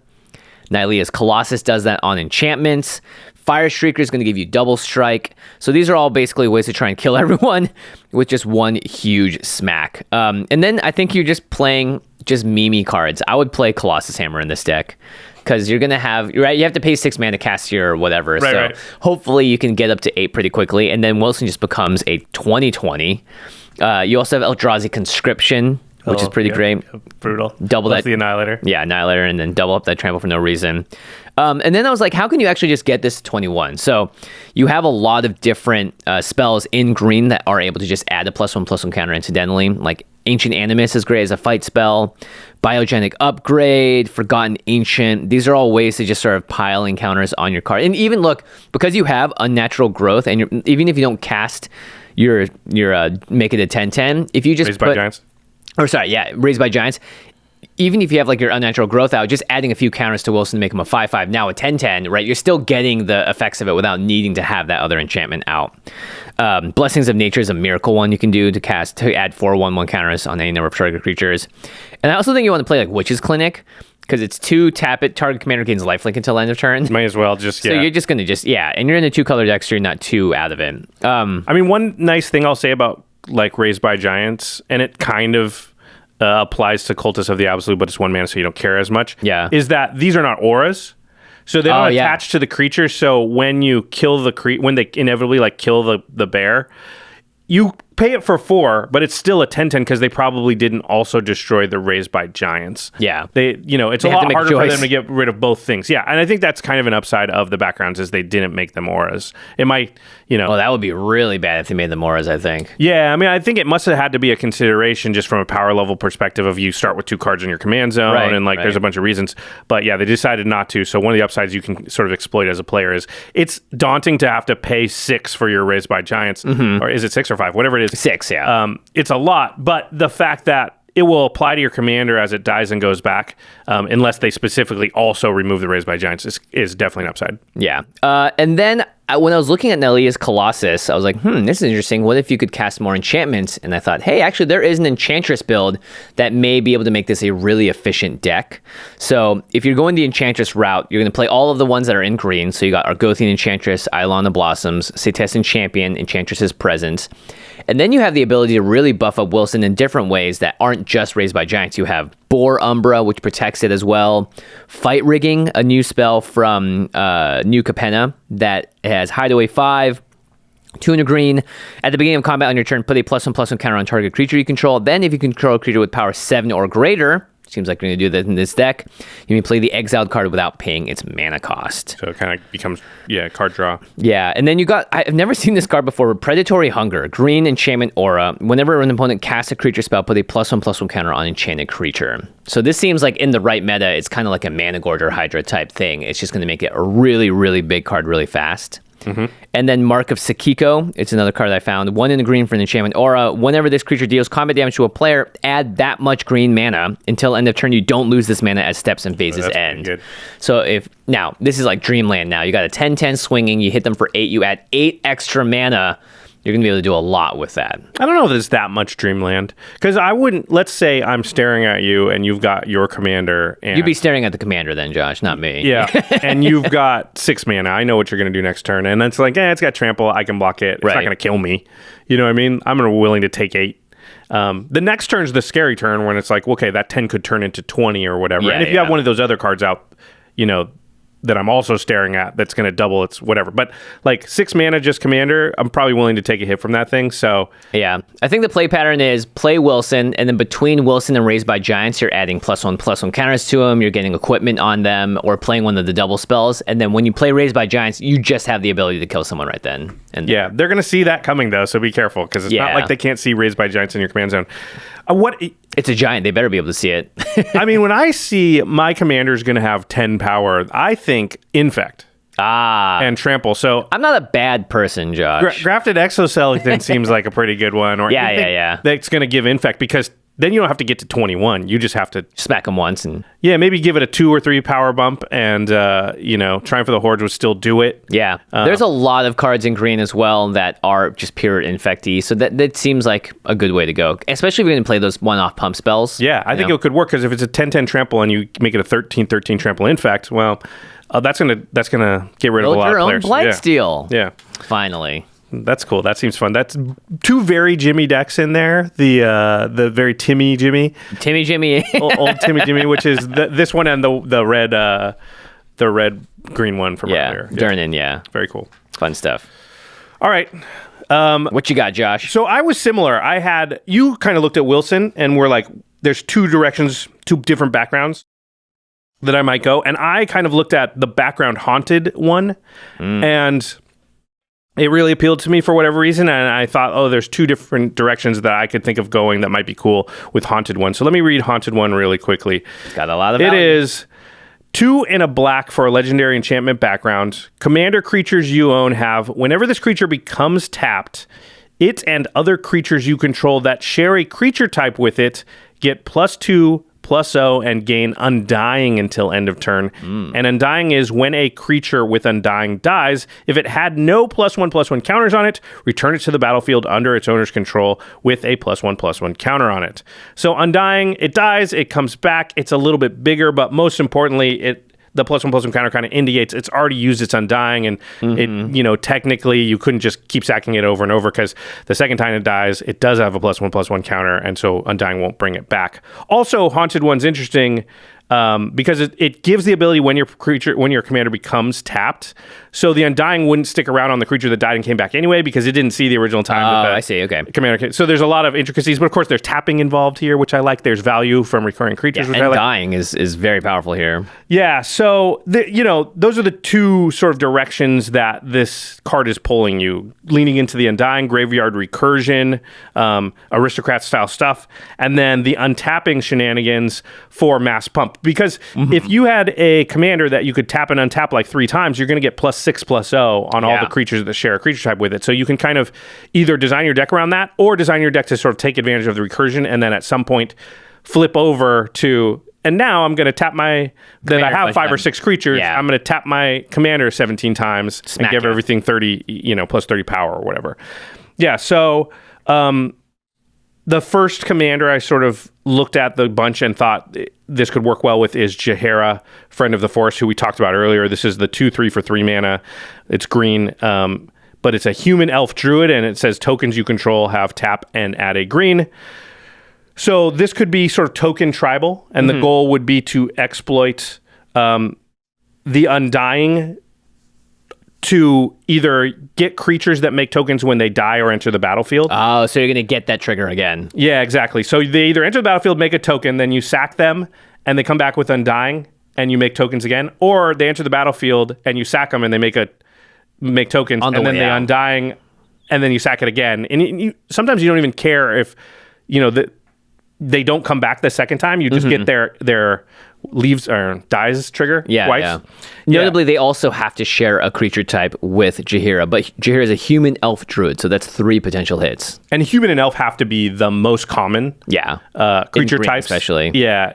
Nylea's Colossus does that on enchantments. Fire Streaker is going to give you double strike. So these are all basically ways to try and kill everyone with just one huge smack. And then I think you're just playing just meme cards. I would play Colossus Hammer in this deck because you're going to have, you have to pay 6 mana to cast your whatever. So hopefully you can get up to 8 pretty quickly. And then Wilson just becomes a 20/20. You also have Eldrazi Conscription, which is pretty great. Brutal. Double that. the Annihilator. Yeah, Annihilator, and then double up that trample for no reason. And then I was like, how can you actually just get this to 21? So you have a lot of different spells in green that are able to just add a +1/+1 counter incidentally. Like Ancient Animus is great as a fight spell. Biogenic Upgrade, Forgotten Ancient. These are all ways to just sort of pile in counters on your card. And even look, because you have Unnatural Growth, and even if you don't cast your make it a 10/10, if you just Raised by Giants. Raised by Giants. Even if you have like your Unnatural Growth out, just adding a few counters to Wilson to make him a 5/5, now a 10/10, right? You're still getting the effects of it without needing to have that other enchantment out. Blessings of Nature is a miracle one you can do to add 4/1/1 counters on any number of target creatures. And I also think you want to play like Witch's Clinic, because it's 2 tap it, target commander gains lifelink until end of turn. Might as well just, So you're just going to and you're in a 2-color deck, so you're not too out of it. I mean, one nice thing I'll say about like Raised by Giants, and it kind of applies to Cultists of the Absolute, but it's 1 mana, so you don't care as much. Yeah. Is that these are not auras, so they don't attach to the creature. So when you kill when they inevitably like kill the bear, you pay it for 4, but it's still a 10/10 because they probably didn't also destroy the Raised by Giants. Yeah. It's a lot harder for them to get rid of both things. Yeah, and I think that's kind of an upside of the backgrounds is they didn't make them auras. It might, Well, that would be really bad if they made them auras, I think. Yeah, I mean, I think it must have had to be a consideration just from a power level perspective of you start with 2 cards in your command zone and there's a bunch of reasons. But yeah, they decided not to. So one of the upsides you can sort of exploit as a player is it's daunting to have to pay 6 for your Raised by Giants. Or is it 6 or 5? Whatever it is. 6, yeah. It's a lot, but the fact that it will apply to your commander as it dies and goes back, unless they specifically also remove the Raised by Giants. Is definitely an upside. Yeah. And then when I was looking at Nelia's Colossus, I was like, this is interesting. What if you could cast more enchantments? And I thought, hey, actually, there is an Enchantress build that may be able to make this a really efficient deck. So if you're going the Enchantress route, you're going to play all of the ones that are in green. So you got Argothian Enchantress, Eidolon of Blossoms, Setessan Champion, Enchantress's Presence. And then you have the ability to really buff up Wilson in different ways that aren't just Raised by Giants. You have Boar Umbra, which protects it as well. Fight Rigging, a new spell from New Capenna that has Hideaway 5, 2 in a green. At the beginning of combat on your turn, put a +1/+1 counter on target creature you control. Then if you control a creature with power 7 or greater, seems like you're going to do that in this deck, you may play the exiled card without paying its mana cost. So it kind of becomes, card draw. Yeah, and then you got, I've never seen this card before, but Predatory Hunger, green enchantment aura. Whenever an opponent casts a creature spell, put a +1/+1 counter on enchanted creature. So this seems like in the right meta, it's kind of like a Mana Gorger Hydra type thing. It's just going to make it a really, really big card really fast. And then Mark of Sakiko, it's another card I found. 1 in the green for an enchantment aura. Whenever this creature deals combat damage to a player, add that much green mana. Until end of turn, you don't lose this mana as steps and phases end. Good. So now, this is like Dreamland now. You got a 10/10 swinging, you hit them for 8, you add 8 extra mana. You're going to be able to do a lot with that. I don't know if there's that much Dreamland. Because I wouldn't, let's say I'm staring at you and you've got your commander. And you'd be staring at the commander then, Josh, not me. Yeah, and you've got 6 mana. I know what you're going to do next turn. And it's like, it's got trample. I can block it. It's not going to kill me. You know what I mean? I'm willing to take 8. The next turn's the scary turn when it's like, okay, that 10 could turn into 20 or whatever. Yeah, and if you have one of those other cards out, that I'm also staring at that's going to double its whatever. But like 6 mana just commander, I'm probably willing to take a hit from that thing. So yeah, I think the play pattern is play Wilson, and then between Wilson and Raised by Giants, you're adding +1/+1 counters to them. You're getting equipment on them, or playing one of the double spells. And then when you play Raised by Giants, you just have the ability to kill someone right then. And yeah, they're going to see that coming though, so be careful because it's not like they can't see Raised by Giants in your command zone. It's a giant. They better be able to see it. I mean, when I see my commander is going to have 10 power, I think Infect. And Trample. So I'm not a bad person, Josh. Grafted Exoskeleton seems like a pretty good one. Or yeah. That's going to give Infect because then you don't have to get to 21. You just have to smack them once and maybe give it a 2 or 3 power bump, and Triumph of the Hordes would still do it. Yeah, there's a lot of cards in green as well that are just pure infecty, so that seems like a good way to go, especially if you're going to play those one-off pump spells. Yeah, I think it could work because if it's a 10/10 trample and you make it a 13/13 trample infect, well, that's gonna get rid of a lot of players. Blight Steel. Yeah, finally. That's cool. That seems fun. That's 2 very Jimmy decks in there. The very Timmy Jimmy, old Timmy Jimmy, which is this one and the red green one from earlier. Durnan, yeah, very cool, fun stuff. All right, what you got, Josh? So I was similar. You kind of looked at Wilson and were like, there's 2 directions, 2 different backgrounds that I might go, and I kind of looked at the background haunted one and it really appealed to me for whatever reason, and I thought, there's 2 different directions that I could think of going that might be cool with Haunted One. So let me read Haunted One really quickly. Got a lot of value. It is 2 and a black for a legendary enchantment background. Commander creatures you own have, whenever this creature becomes tapped, it and other creatures you control that share a creature type with it get +2/+0 and gain Undying until end of turn. And Undying is when a creature with Undying dies. If it had no +1/+1 counters on it, return it to the battlefield under its owner's control with a +1/+1 counter on it. So Undying, it dies, it comes back, it's a little bit bigger, but most importantly, the +1/+1 counter kind of indicates it's already used its Undying, and it, technically you couldn't just keep sacking it over and over because the second time it dies, it does have a +1/+1 counter, and so Undying won't bring it back. Also, Haunted One's interesting because it gives the ability when your commander becomes tapped. So the Undying wouldn't stick around on the creature that died and came back anyway because it didn't see the original time. I see. Okay. Commander. So there's a lot of intricacies, but of course there's tapping involved here, which I like. There's value from recurring creatures, which I like. Undying is very powerful here. Yeah. So those are the 2 sort of directions that this card is pulling you, leaning into the Undying, Graveyard Recursion, Aristocrat style stuff, and then the untapping shenanigans for Mass Pump. Because if you had a commander that you could tap and untap like 3 times, you're going to get +6/+0 on all the creatures that share a creature type with it. So you can kind of either design your deck around that or design your deck to sort of take advantage of the recursion and then at some point flip over to, and now I'm going to tap my, then I have 5 or 6 creatures. Yeah. I'm going to tap my commander 17 times and give everything 30, plus 30 power or whatever. Yeah. So, the first commander I sort of looked at the bunch and thought this could work well with is Jhar, Friend of the Forest, who we talked about earlier. This is the 2/3 for 3 mana. It's green, but it's a human elf druid, and it says tokens you control have tap and add a green. So this could be sort of token tribal, and the goal would be to exploit the Undying to either get creatures that make tokens when they die or enter the battlefield. Oh, so you're going to get that trigger again. Yeah, exactly. So they either enter the battlefield, make a token, then you sack them, and they come back with Undying, and you make tokens again. Or they enter the battlefield, and you sack them, and they make tokens, and then they Undying, and then you sack it again. And sometimes you don't even care if, they don't come back the second time. You just get their leaves or dies trigger twice. Yeah. Notably, they also have to share a creature type with Jhar, but Jhar is a human elf druid, so that's 3 potential hits. And human and elf have to be the most common creature types. Especially. Yeah,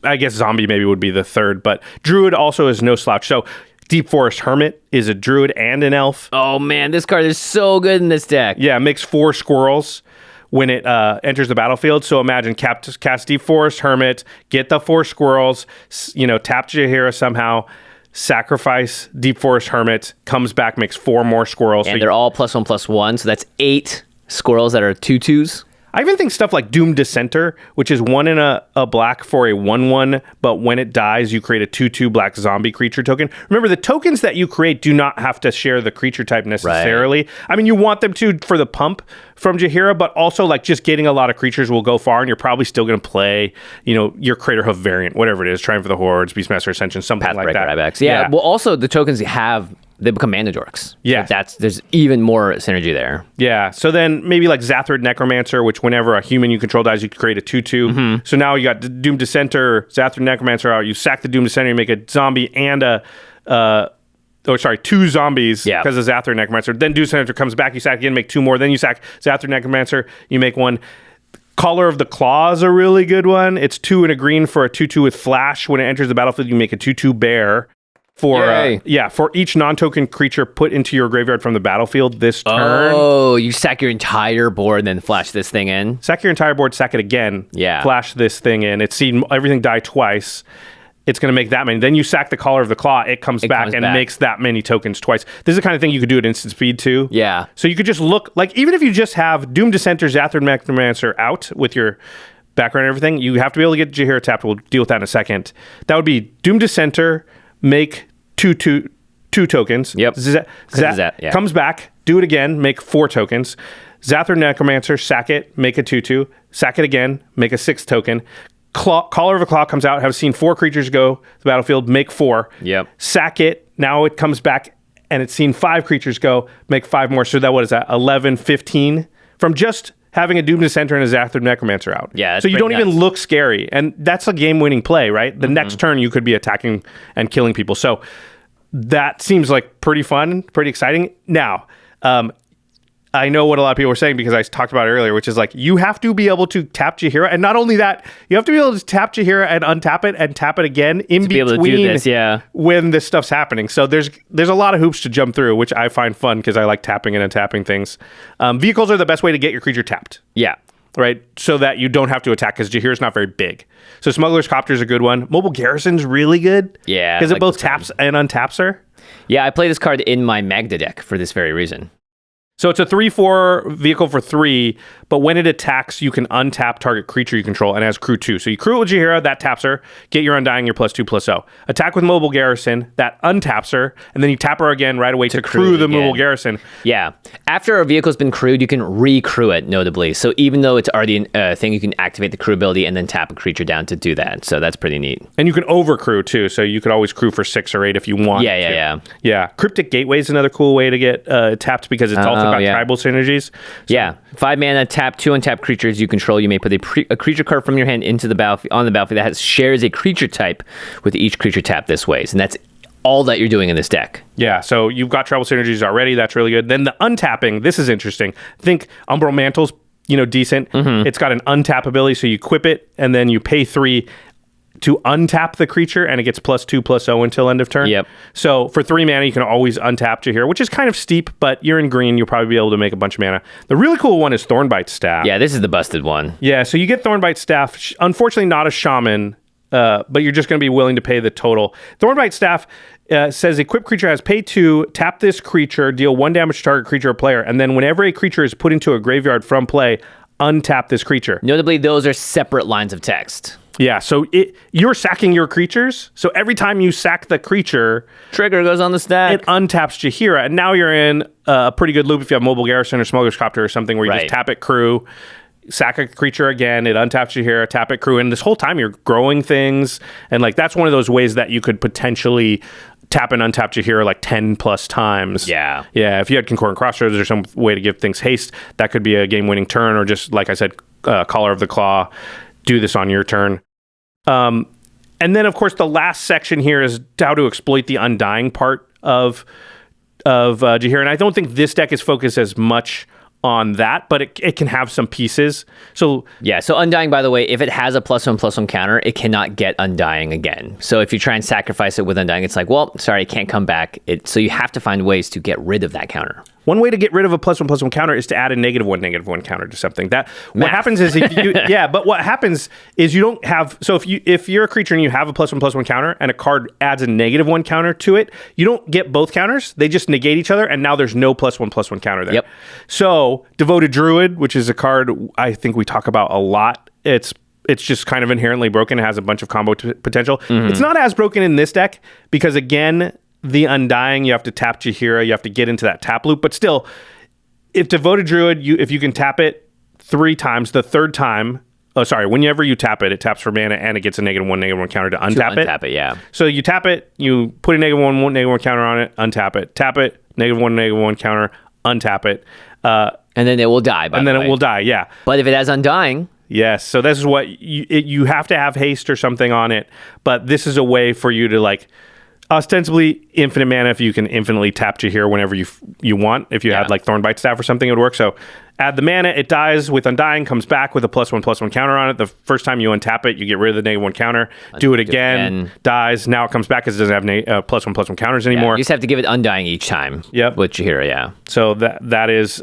I guess zombie maybe would be the third, but druid also is no slouch. So Deep Forest Hermit is a druid and an elf. Oh man, this card is so good in this deck. Yeah, it makes 4 squirrels when it enters the battlefield. So imagine cast Deep Forest Hermit, get the 4 squirrels, tap Jhar somehow, sacrifice Deep Forest Hermit, comes back, makes 4 more squirrels. And they're all +1/+1, so that's 8 squirrels that are 2/2s. I even think stuff like Doom Dissenter, which is 1 in a black for a 1/1, but when it dies, you create a 2/2 black zombie creature token. Remember, the tokens that you create do not have to share the creature type necessarily. Right. I mean, you want them to for the pump from Jhar, but also like just getting a lot of creatures will go far, and you're probably still going to play, your Craterhoof variant, whatever it is, Triumph of the Hordes, Beastmaster Ascension, something like that. Pathbreaker. Yeah. Well, also the tokens they become mana dorks. Yeah. So there's even more synergy there. Yeah. So then maybe like Zathrid Necromancer, which whenever a human you control dies, you can create a 2/2. So now you got Doom Dissenter, Zathrid Necromancer out. You sack the Doom Dissenter, you make a zombie and 2 zombies because of Zathrid Necromancer. Then Doom Dissenter comes back, you sack again, make 2 more. Then you sack Zathrid Necromancer, you make 1. Collar of the Claw is a really good one. It's 2 and a green for a 2/2 with flash. When it enters the battlefield, you make a 2/2 bear. For each non-token creature put into your graveyard from the battlefield this turn. Oh, you sack your entire board and then flash this thing in? Sack your entire board, sack it again. Yeah. Flash this thing in. It's seen everything die twice. It's going to make that many. Then you sack the Collar of the Claw. It comes back and makes that many tokens twice. This is the kind of thing you could do at instant speed too. Yeah. So you could just look, like even if you just have Doom Dissenter, Zathrid Necromancer out with your background and everything, you have to be able to get Jhar tapped. We'll deal with that in a second. That would be Doom Dissenter, make 2 tokens. Yep. Comes back, do it again, make 4 tokens. Zathrid Necromancer, sack it, make a 2/2. Sack it again, make a 6 token. Collar of the Claw comes out, have seen 4 creatures go to the battlefield, make 4. Yep. Sack it, now it comes back and it's seen 5 creatures go, make 5 more. So what is that, 11, 15? From just having a Doom Dissenter and a Zathrid Necromancer out. Yeah. So you don't even look scary. And that's a game-winning play, right? The next turn you could be attacking and killing people. So that seems like pretty fun, pretty exciting. Now, I know what a lot of people were saying because I talked about it earlier, which is like you have to be able to tap Jhar, and not only that, you have to be able to tap Jhar and untap it and tap it again in between when this stuff's happening. So there's a lot of hoops to jump through, which I find fun because I like tapping and untapping things. Vehicles are the best way to get your creature tapped. Yeah. Right, so that you don't have to attack because Jhar is not very big. So Smuggler's Copter is a good one. Mobile Garrison's really good. Yeah. Because it both taps and untaps her. Yeah, I play this card in my Magda deck for this very reason. So it's a 3/4 vehicle for 3, but when it attacks, you can untap target creature you control and has crew 2. So you crew it with Jhar, that taps her, get your Undying, your +2/+0. Attack with Mobile Garrison, that untaps her, and then you tap her again right away to crew the Mobile Garrison. Yeah. After a vehicle's been crewed, you can re-crew it, notably. So even though it's already a thing, you can activate the crew ability and then tap a creature down to do that. So that's pretty neat. And you can overcrew too, so you could always crew for 6 or 8 if you want. Yeah. Cryptic Gateway is another cool way to get tapped because it's also got tribal synergies. So, 5 mana, tap 2 untapped creatures you control. You may put a creature card from your hand into the battlefield on the battlefield that shares a creature type with each creature tapped this way. And that's all that you're doing in this deck. Yeah, so you've got tribal synergies already. That's really good. Then the untapping, this is interesting. Think Umbral Mantle's decent. It's got an untap ability, so you equip it, and then you pay 3 to untap the creature, and it gets +2/+0 until end of turn. Yep. So for 3 mana, you can always untap Jhar, which is kind of steep, but you're in green, you'll probably be able to make a bunch of mana. The really cool one is Thornbite Staff. Yeah, this is the busted one. Yeah, so you get Thornbite Staff. Unfortunately, not a shaman, but you're just going to be willing to pay the total. Thornbite Staff says equipped creature has pay 2, tap this creature, deal 1 damage to target creature or player, and then whenever a creature is put into a graveyard from play, untap this creature. Notably, those are separate lines of text. Yeah, so you're sacking your creatures. So every time you sack the creature, trigger goes on the stack. It untaps Jhar, and now you're in a pretty good loop if you have Mobile Garrison or Smuggler's Copter or something where you just tap it crew, sack a creature again, it untaps Jhar, tap it crew, and this whole time you're growing things, and like that's one of those ways that you could potentially tap and untap Jhar like 10 plus times. Yeah. Yeah, if you had Concordant Crossroads or some way to give things haste, that could be a game-winning turn, or just, like I said, Collar of the Claw, do this on your turn. And then, of course, the last section here is how to exploit the Undying part of Jhar. And I don't think this deck is focused as much on that, but it can have some pieces. So Undying, by the way, if it has a +1/+1 counter, it cannot get Undying again. So if you try and sacrifice it with Undying, it's like, well, sorry, it can't come back. So you have to find ways to get rid of that counter. One way to get rid of a +1/+1 counter is to add a -1/-1 counter to something. What happens is what happens is you don't have. So if you're a creature and you have a +1/+1 counter and a card adds a -1 counter to it, you don't get both counters. They just negate each other, and now there's no +1/+1 counter there. Yep. So Devoted Druid, which is a card I think we talk about a lot, it's just kind of inherently broken. It has a bunch of combo potential. It's not as broken in this deck because, again, the Undying, you have to tap Jhar, you have to get into that tap loop. But still, if Devoted Druid, if you can tap it 3 times, the third time, whenever you tap it, it taps for mana and it gets a -1/-1 counter to untap it. Untap it, yeah. So you tap it, you put a -1/-1 counter on it, untap it, tap it, -1/-1 counter, untap it. And then it will die, by the way. It will die, yeah. But if it has Undying... Yes, so this is what you have to have haste or something on it, but this is a way for you to, like, ostensibly infinite mana if you can infinitely tap Jhar whenever you want. If you had like Thornbite Staff or something, it would work. So add the mana, it dies with Undying, comes back with a +1/+1 counter on it. The first time you untap it, you get rid of the -1 counter. Do it again, dies. Now it comes back because it doesn't have +1/+1 counters anymore. You just have to give it Undying each time. Yep. With Jhar, yeah. So that is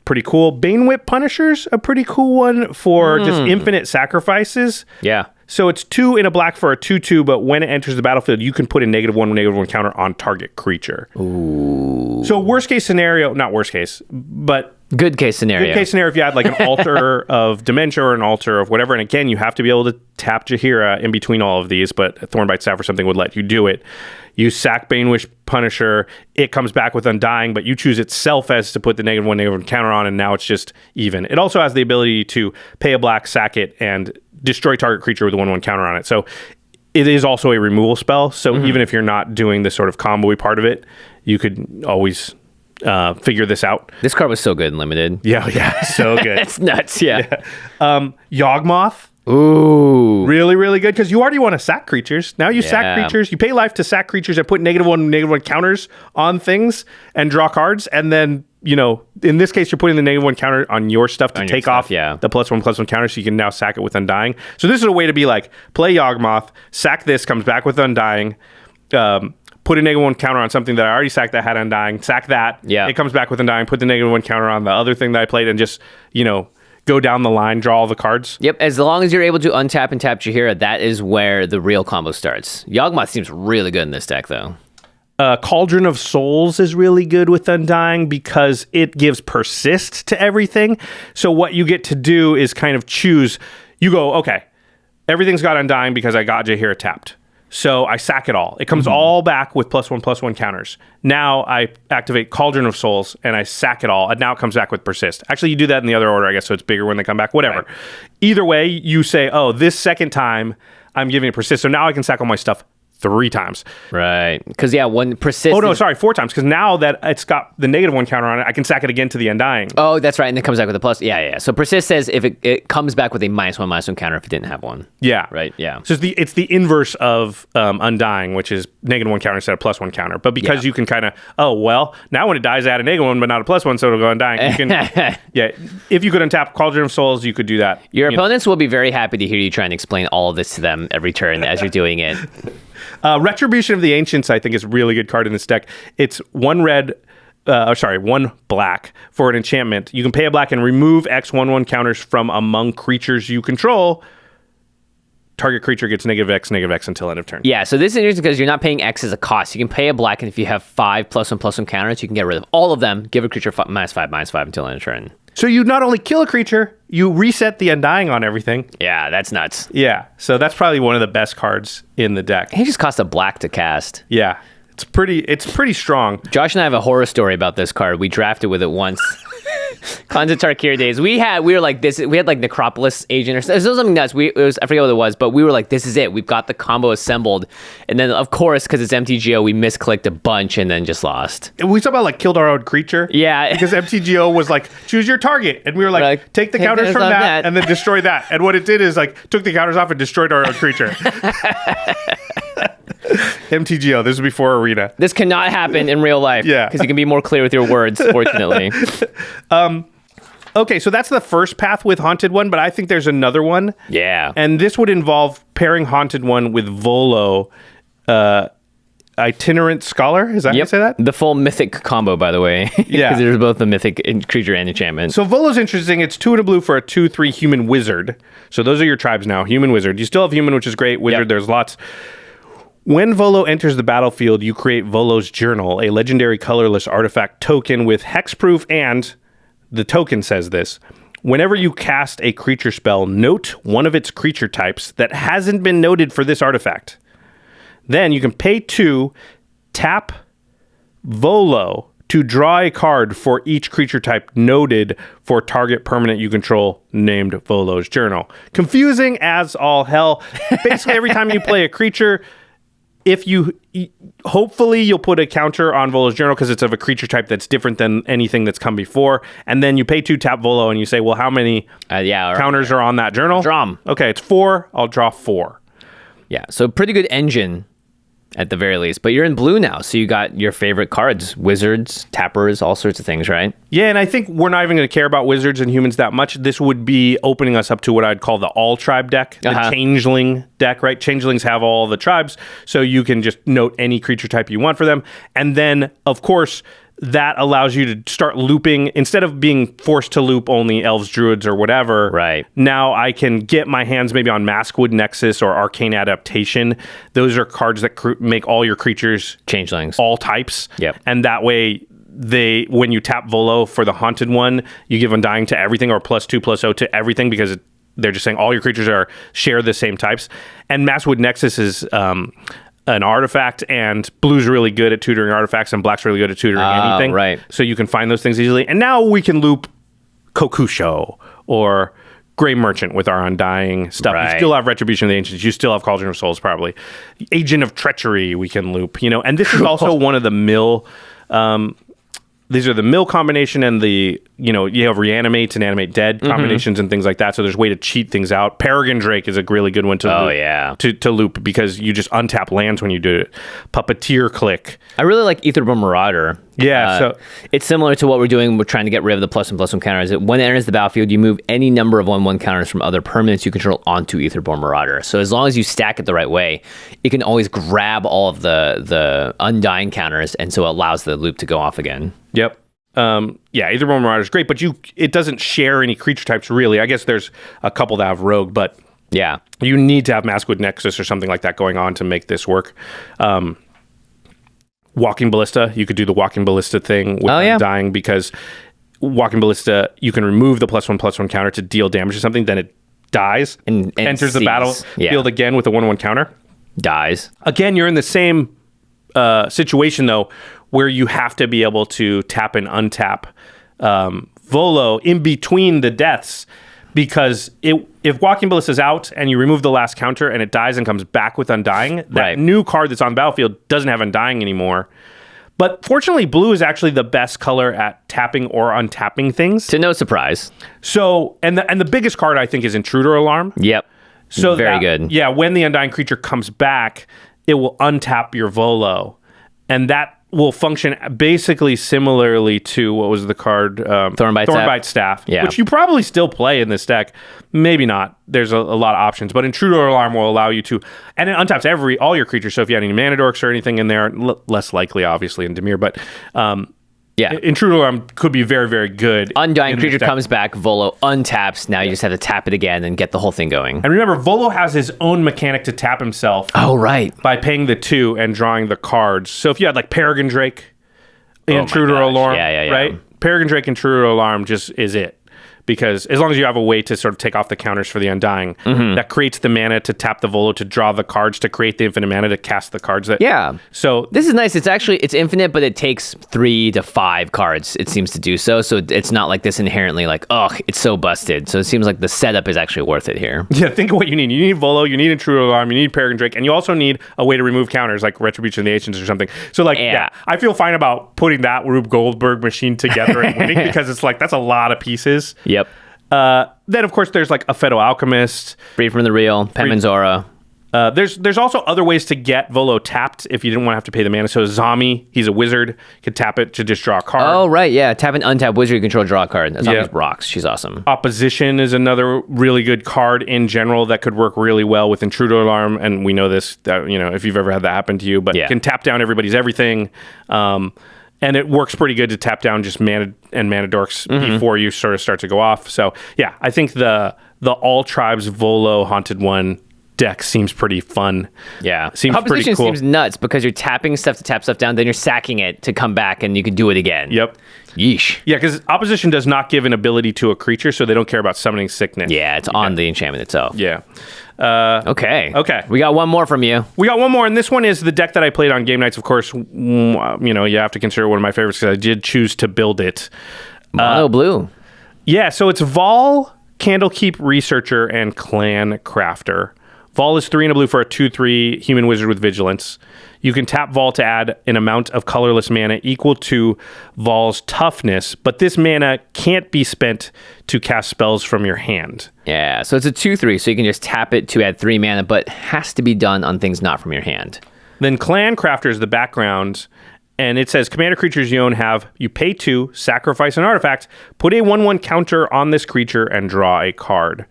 pretty cool. Bane Whip Punisher's a pretty cool one for just infinite sacrifices. Yeah. So it's 2 in a black for a 2/2, but when it enters the battlefield, you can put a -1/-1 counter on target creature. Ooh. So worst case scenario, not worst case, but good case scenario. Good case scenario if you had like an altar of Dementia or an altar of whatever. And again, you have to be able to tap Jhar in between all of these, but Thornbite Staff or something would let you do it. You sack Bane Whip Punisher, it comes back with Undying, but you choose itself as to put the -1/-1 counter on, and now it's just even. It also has the ability to pay a black, sack it, and destroy target creature with a 1/1 counter on it. So it is also a removal spell. So even if you're not doing this sort of combo-y part of it, you could always figure this out. This card was so good in Limited. Yeah, so good. It's nuts, yeah. Yawgmoth. Ooh. Really, really good, because you already want to sack creatures. Now you sack creatures. You pay life to sack creatures and put -1/-1 counters on things and draw cards. And then, in this case, you're putting the -1 counter on your stuff to take off the +1/+1 counter, so you can now sack it with Undying. So this is a way to be like, play Yawgmoth, sack this, comes back with Undying, put a -1 counter on something that I already sacked that had Undying, sack that, it comes back with Undying, put the -1 counter on the other thing that I played, and just, go down the line, draw all the cards. Yep, as long as you're able to untap and tap Jhar, that is where the real combo starts. Yawgmoth seems really good in this deck, though. Cauldron of Souls is really good with Undying because it gives persist to everything. So what you get to do is kind of choose. You go, okay, everything's got Undying because I got Jhar tapped. So I sack it all. It comes all back with +1/+1 counters. Now I activate Cauldron of Souls and I sack it all. And now it comes back with persist. Actually, you do that in the other order, I guess, so it's bigger when they come back. Whatever. Right. Either way, you say, oh, this second time I'm giving it persist. So now I can sack all my stuff 3 times. Right. Because, one persist. Oh, no, sorry, 4 times. Because now that it's got the -1 counter on it, I can sack it again to the Undying. Oh, that's right. And it comes back with a plus. Yeah. So persist says if it comes back with a -1/-1 counter if it didn't have one. Yeah. Right. Yeah. So it's the inverse of Undying, which is -1 counter instead of +1 counter. But because you can kind of, now when it dies, add a -1, but not a +1, so it'll go Undying. You can, if you could untap Cauldron of Souls, you could do that. Your opponents will be very happy to hear you try and explain all of this to them every turn as you're doing it. Retribution of the Ancients, I think, is a really good card in this deck. It's 1 black for an enchantment. You can pay a black and remove X/1/1 counters from among creatures you control. Target creature gets -X until end of turn. Yeah, so this is interesting because you're not paying X as a cost. You can pay a black, and if you have 5 +1/+1 counters, you can get rid of all of them, give a creature -5/-5 until end of turn. So you not only kill a creature, you reset the Undying on everything. Yeah, that's nuts. Yeah, so that's probably one of the best cards in the deck. He just cost a black to cast. Yeah, it's pretty strong. Josh and I have a horror story about this card. We drafted with it once. Khans of Tarkir days. We were like this. We had like Necropolis Agent or something nuts. I forget what it was, but we were like, this is it. We've got the combo assembled. And then of course, because it's MTGO, we misclicked a bunch and then just lost. We talked about like killed our own creature. Yeah. Because MTGO was like, choose your target. And we were like take the counters from that and then destroy that. And what it did is like took the counters off and destroyed our own creature. MTGO, this was before Arena. This cannot happen in real life. Yeah. Because you can be more clear with your words, fortunately. Okay, so that's the first path with Haunted One, but I think there's another one. Yeah. And this would involve pairing Haunted One with Volo, Itinerant Scholar. Is that how you say that? The full mythic combo, by the way. Yeah. Because there's both the mythic creature and enchantment. So Volo's interesting. It's 2 and a blue for a 2/3 human wizard. So those are your tribes now. Human wizard. You still have human, which is great. Wizard, there's lots. When Volo enters the battlefield, you create Volo's Journal, a legendary colorless artifact token with hexproof, and the token says this: whenever you cast a creature spell, note one of its creature types that hasn't been noted for this artifact. Then you can pay 2, tap Volo to draw a card for each creature type noted for target permanent you control named Volo's Journal. Confusing as all hell. Basically, every time you play a creature, hopefully you'll put a counter on Volo's Journal because it's of a creature type that's different than anything that's come before. And then you pay 2, tap Volo, and you say, well, how many counters are on that journal? Draw 'em. Okay, it's 4. I'll draw 4. Yeah, so pretty good engine at the very least. But you're in blue now, so you got your favorite cards, wizards, tappers, all sorts of things, right? Yeah, and I think we're not even going to care about wizards and humans that much. This would be opening us up to what I'd call the all-tribe deck, the changeling deck, right? Changelings have all the tribes, so you can just note any creature type you want for them. And then, of course, that allows you to start looping. Instead of being forced to loop only elves, druids, or whatever, right? Now I can get my hands maybe on Maskwood Nexus or Arcane Adaptation. Those are cards that make all your creatures changelings, all types. Yep. And that way, when you tap Volo for the Haunted One, you give Undying to everything, or +2/+0 to everything, because they're just saying all your creatures share the same types. And Maskwood Nexus is an artifact, and blue's really good at tutoring artifacts, and black's really good at tutoring anything. Right. So you can find those things easily. And now we can loop Kokusho or Grey Merchant with our Undying stuff. Right. You still have Retribution of the Ancients. You still have Cauldron of Souls, probably. Agent of Treachery we can loop. And this is also one of the mill. These are the mill combination and you have reanimate and animate dead combinations and things like that. So there's a way to cheat things out. Peregrine Drake is a really good one to loop, to loop, because you just untap lands when you do it. Puppeteer Click. I really like Aetherborn Marauder. Yeah, so it's similar to what we're doing. We're trying to get rid of the +1/+1 counters. When it enters the battlefield, you move any number of 1/1 counters from other permanents you control onto Aetherborn Marauder. So as long as you stack it the right way, it can always grab all of the Undying counters, and so it allows the loop to go off again. Yep. Aetherborn Marauder is great, but it doesn't share any creature types, really. I guess there's a couple that have Rogue, but yeah, you need to have Maskwood Nexus or something like that going on to make this work. Walking Ballista, you could do the Walking Ballista thing with Undying, because Walking Ballista, you can remove the +1/+1 counter to deal damage to something, then it dies and enters the battlefield again with a 1/1 counter. Dies. Again, you're in the same situation, though, where you have to be able to tap and untap Volo in between the deaths, because if Walking Ballista is out and you remove the last counter and it dies and comes back with Undying, that new card that's on the battlefield doesn't have Undying anymore. But fortunately, blue is actually the best color at tapping or untapping things. To no surprise. So, and the biggest card, I think, is Intruder Alarm. Yep. So very good. Yeah, when the Undying creature comes back, it will untap your Volo. And that will function basically similarly to, what was the card? Thornbite Staff. Yeah. Which you probably still play in this deck. Maybe not. There's a lot of options. But Intruder Alarm will allow you to... And it untaps all your creatures. So if you had any Mana Dorks or anything in there, less likely, obviously, in Dimir. But... Intruder Alarm could be very, very good. Undying creature comes back, Volo untaps. Now you just have to tap it again and get the whole thing going. And remember, Volo has his own mechanic to tap himself. Oh, right. By paying the 2 and drawing the cards. So if you had like Peregrine Drake, Intruder Alarm, right? Peregrine Drake, Intruder Alarm just is it. Because as long as you have a way to sort of take off the counters for the Undying, that creates the mana to tap the Volo to draw the cards, to create the infinite mana to cast the cards. So this is nice. It's infinite, but it takes 3 to 5 cards, it seems to do so. So it's not like this inherently like, it's so busted. So it seems like the setup is actually worth it here. Yeah, think of what you need. You need Volo, you need Intruder Alarm, you need Peregrine Drake, and you also need a way to remove counters like Retribution of the Ancients or something. So I feel fine about putting that Rube Goldberg machine together and winning because it's like, that's a lot of pieces. Yep. Then, of course, there's like a Phaedo Alchemist. Free from the Real, Penmanzora. There's also other ways to get Volo tapped if you didn't want to have to pay the mana. So Zami, he's a wizard, you could tap it to just draw a card. Oh, right, yeah. Tap an untap wizard, you control, draw a card. Zami's rocks. She's awesome. Opposition is another really good card in general that could work really well with Intruder Alarm. And we know this, that, if you've ever had that happen to you, but can tap down everybody's everything. And it works pretty good to tap down just mana and Mana Dorks before you sort of start to go off. So, yeah, I think the All Tribes Volo Haunted One deck seems pretty fun. Yeah. Seems pretty cool. Seems nuts because you're tapping stuff to tap stuff down, then you're sacking it to come back and you can do it again. Yep. Yeesh. Yeah, because Opposition does not give an ability to a creature, so they don't care about summoning Sickness. Yeah, it's on the enchantment itself. Yeah. Okay. Okay. We got one more from you. We got one more, and this one is the deck that I played on game nights. Of course, you have to consider one of my favorites because I did choose to build it. Mono blue. Yeah, so it's Vol, Candlekeep Researcher, and Clan Crafter. Vol is 3 and a blue for a 2/3 human wizard with vigilance. You can tap Vol to add an amount of colorless mana equal to Vol's toughness, but this mana can't be spent to cast spells from your hand. Yeah, so it's a 2/3, so you can just tap it to add 3 mana, but has to be done on things not from your hand. Then Clan Crafter is the background, and it says commander creatures you own you pay 2, sacrifice an artifact, put a 1/1 counter on this creature, and draw a card.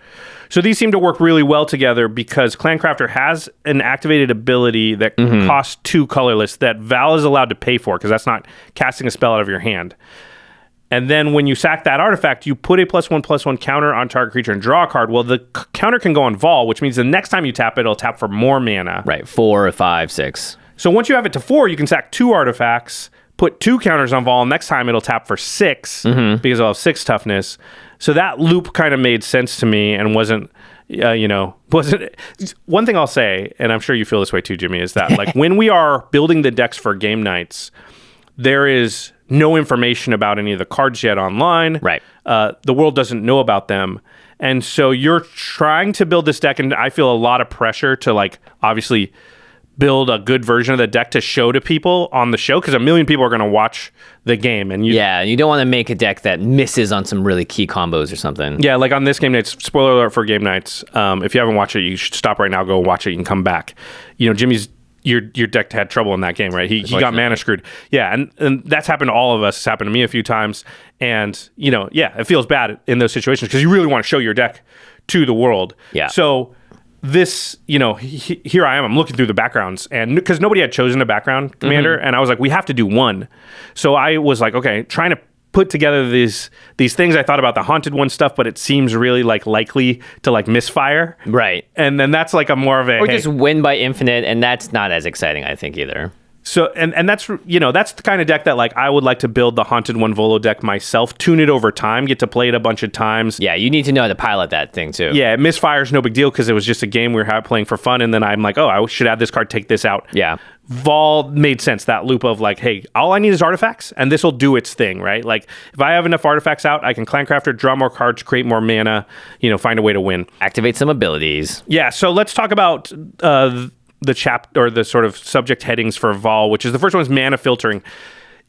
So these seem to work really well together because Clan Crafter has an activated ability that costs 2 colorless that Val is allowed to pay for because that's not casting a spell out of your hand. And then when you sack that artifact, you put a +1/+1 counter on target creature and draw a card. Well, the counter can go on Vol, which means the next time you tap it, it'll tap for more mana. Right, 4, 5, 6. So once you have it to 4, you can sack 2 artifacts, put 2 counters on Vol, and next time it'll tap for 6 because it'll have 6 toughness. So that loop kind of made sense to me and wasn't. One thing I'll say, and I'm sure you feel this way too, Jimmy, is that like when we are building the decks for game nights, there is no information about any of the cards yet online. Right. The world doesn't know about them. And so you're trying to build this deck, and I feel a lot of pressure to like obviously build a good version of the deck to show to people on the show because 1 million people are going to watch the game. And you don't want to make a deck that misses on some really key combos or something. Yeah, like on this game nights, spoiler alert for game nights. If you haven't watched it, you should stop right now, go watch it, you can come back. Jimmy's your deck had trouble in that game, right? He got mana screwed. Yeah, and that's happened to all of us. It's happened to me a few times. And, it feels bad in those situations because you really want to show your deck to the world. Yeah. So this, here I am, I'm looking through the backgrounds, and because nobody had chosen a background commander, and I was like, we have to do one. So I was like, okay, trying to put together these things. I thought about the Haunted One stuff, but it seems really like likely to like misfire. Right. And then that's like a more of a... Or just win by infinite, and that's not as exciting, I think, either. So, and that's, that's the kind of deck that, like, I would like to build the Haunted One Volo deck myself, tune it over time, get to play it a bunch of times. Yeah, you need to know how to pilot that thing, too. Yeah, misfires, no big deal, because it was just a game we were playing for fun, and then I'm like, oh, I should add this card, take this out. Yeah. Vol made sense, that loop of like, hey, all I need is artifacts, and this will do its thing, right? Like, if I have enough artifacts out, I can Clancrafter, draw more cards, create more mana, find a way to win. Activate some abilities. Yeah, so let's talk about the sort of subject headings for Vol, which is the first one is mana filtering.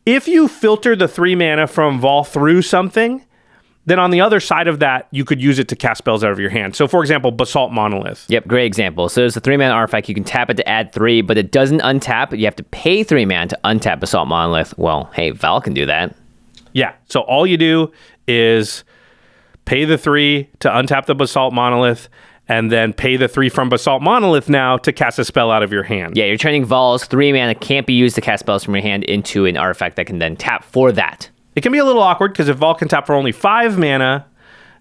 If you filter the 3 mana from Vol through something, then on the other side of that, you could use it to cast spells out of your hand. So, for example, Basalt Monolith. Yep, great example. So there's a 3-mana artifact. You can tap it to add 3, but it doesn't untap. You have to pay 3 mana to untap Basalt Monolith. Well, hey, Val can do that. Yeah, so all you do is pay the 3 to untap the Basalt Monolith, and then pay the 3 from Basalt Monolith now to cast a spell out of your hand. Yeah, you're turning Vol's 3 mana can't be used to cast spells from your hand into an artifact that can then tap for that. It can be a little awkward because if Vol can tap for only 5 mana,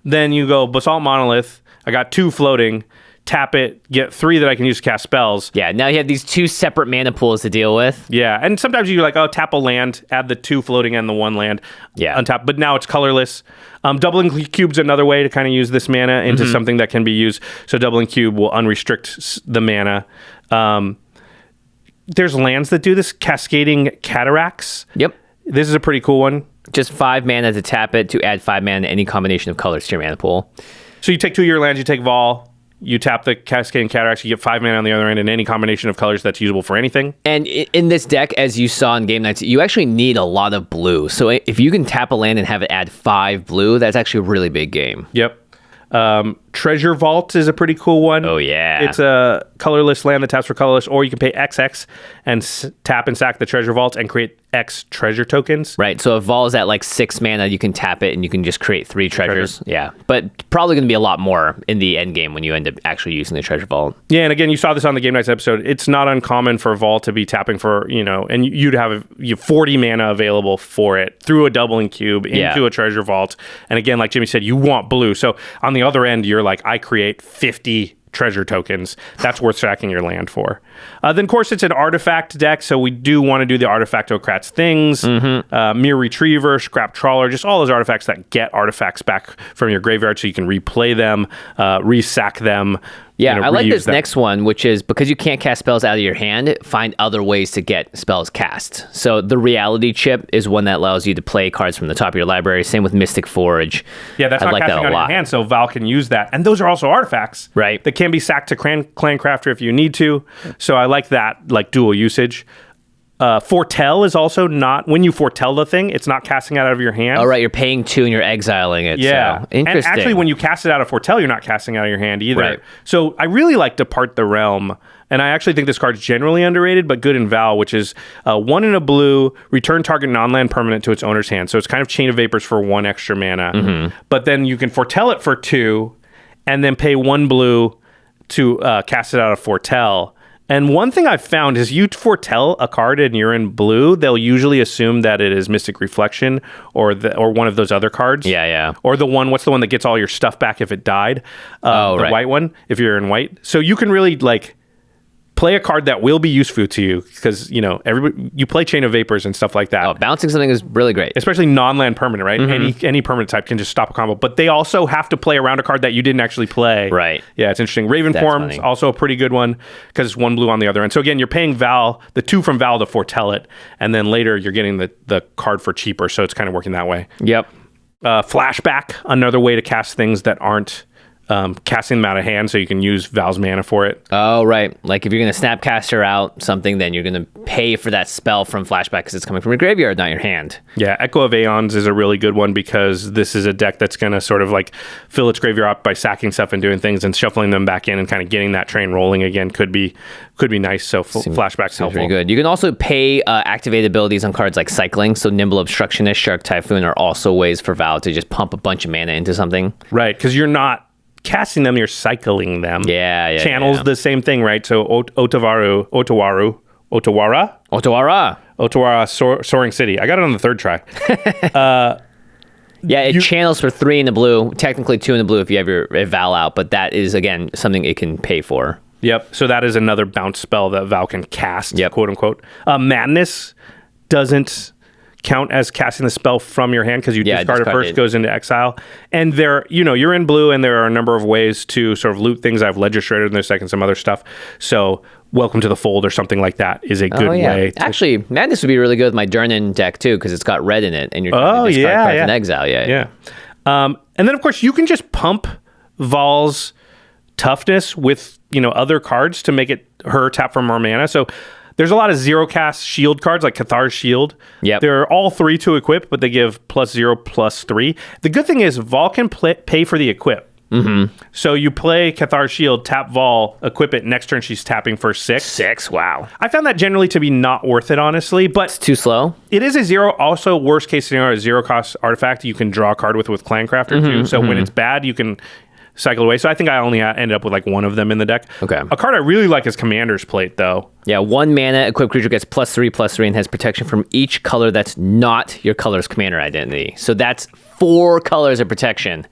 then you go Basalt Monolith. I got 2 floating. Tap it, get 3 that I can use to cast spells. Yeah, now you have these 2 separate mana pools to deal with. Yeah, and sometimes you're like, oh, tap a land, add the 2 floating and the 1 land. Yeah. Untap, but now it's colorless. Doubling Cube's another way to kind of use this mana into something that can be used. So Doubling Cube will unrestrict the mana. There's lands that do this, Cascading Cataracts. Yep. This is a pretty cool one. Just 5 mana to tap it to add 5 mana to any combination of colors to your mana pool. So you take 2 of your lands, you take Vol, you tap the Cascading Cataracts, you get 5 mana on the other end in any combination of colors that's usable for anything. And in this deck, as you saw in Game Nights, you actually need a lot of blue. So if you can tap a land and have it add 5 blue, that's actually a really big game. Yep. Treasure Vault is a pretty cool one. Oh, yeah. It's a colorless land that taps for colorless, or you can pay XX and tap and sack the Treasure Vault and create X treasure tokens. Right, so if Vol is at like 6 mana, you can tap it and you can just create 3 treasures. Yeah, but probably going to be a lot more in the end game when you end up actually using the Treasure Vault. Yeah, and again, you saw this on the Game Nights episode. It's not uncommon for Vol to be tapping for, and you'd have 40 mana available for it through a Doubling Cube into a Treasure Vault. And again, like Jimmy said, you want blue. So on the other end, you're like, I create 50 treasure tokens. That's worth stacking your land for. Then, of course, it's an artifact deck, so we do want to do the Artifact-Ocrats things. Mere Retriever, Scrap Trawler, just all those artifacts that get artifacts back from your graveyard so you can replay them, resack them. Yeah, I like this them. next one, which is because you can't cast spells out of your hand, find other ways to get spells cast. So the Reality Chip is one that allows you to play cards from the top of your library. Same with Mystic Forge. Yeah, that's not casting out of your hand, so Val can use that. And those are also artifacts. Right. That can be sacked to Clancrafter if you need to. So I like that, like dual usage. Foretell is also not, when you foretell the thing, it's not casting out of your hand. Oh, right, you're paying 2 and you're exiling it. Yeah. So. Interesting. And actually, when you cast it out of Foretell, you're not casting out of your hand either. Right. So I really like Depart the Realm. And I actually think this card's generally underrated, but good in Val, which is 1 in a blue, return target non-land permanent to its owner's hand. So it's kind of Chain of Vapors for 1 extra mana. But then you can foretell it for 2, and then pay 1 blue to cast it out of Foretell. And one thing I've found is you foretell a card and you're in blue, they'll usually assume that it is Mystic Reflection or one of those other cards. Yeah. Or what's the one that gets all your stuff back if it died? The white one, if you're in white. So you can really play a card that will be useful to you because, everybody, you play Chain of Vapors and stuff like that. Oh, bouncing something is really great. Especially non-land permanent, right? Any permanent type can just stop a combo. But they also have to play around a card that you didn't actually play. Right. Yeah, it's interesting. Ravenform is also a pretty good one because it's 1 blue on the other end. So again, you're paying Val, the 2 from Val to foretell it, and then later you're getting the card for cheaper. So it's kind of working that way. Yep. Flashback, another way to cast things that aren't casting them out of hand, so you can use Val's mana for it. Oh, right. Like if you're going to Snapcaster out something, then you're going to pay for that spell from Flashback because it's coming from your graveyard, not your hand. Yeah, Echo of Aeons is a really good one because this is a deck that's going to sort of fill its graveyard up by sacking stuff and doing things and shuffling them back in and kind of getting that train rolling again could be nice. So Flashback's helpful. Very good. You can also pay activated abilities on cards like Cycling. So Nimble Obstructionist, Shark Typhoon are also ways for Val to just pump a bunch of mana into something. Right, because you're not casting them, you're cycling them. Yeah. Channel's the same thing, right? So Otawara, Soaring City. I got it on the 3rd try. It channels for 3 in the blue, technically 2 in the blue if you have your Val out, but that is, again, something it can pay for. Yep. So that is another bounce spell that Val can cast, Yep. quote unquote. Madness doesn't count as casting the spell from your hand because you discard it first, goes into exile. And there, you're in blue, and there are a number of ways to sort of loot things. I have Legislator in this deck and some other stuff. So Welcome to the Fold or something like that is a good way. Actually, Madness would be really good with my Durnan deck too, because it's got red in it, and you're trying to discard cards in exile. Yeah. And then of course you can just pump Val's toughness with other cards to make her tap for more mana. So there's a lot of zero cast shield cards like Cathar's Shield. Yep. They're all 3 to equip, but they give +0, +3. The good thing is Vol can pay for the equip. Mm-hmm. So you play Cathar's Shield, tap Vol, equip it. Next turn she's tapping for 6. 6, wow. I found that generally to be not worth it, honestly. But it's too slow. It is a 0. Also, worst case scenario, a 0 cost artifact you can draw a card with Clancrafter too. So when it's bad, you can cycle away. So I think I only ended up with like one of them in the deck. Okay. A card I really like is Commander's Plate, though. Yeah, 1 mana, equipped creature gets +3/+3 and has protection from each color that's not your color's commander identity. So that's 4 colors of protection.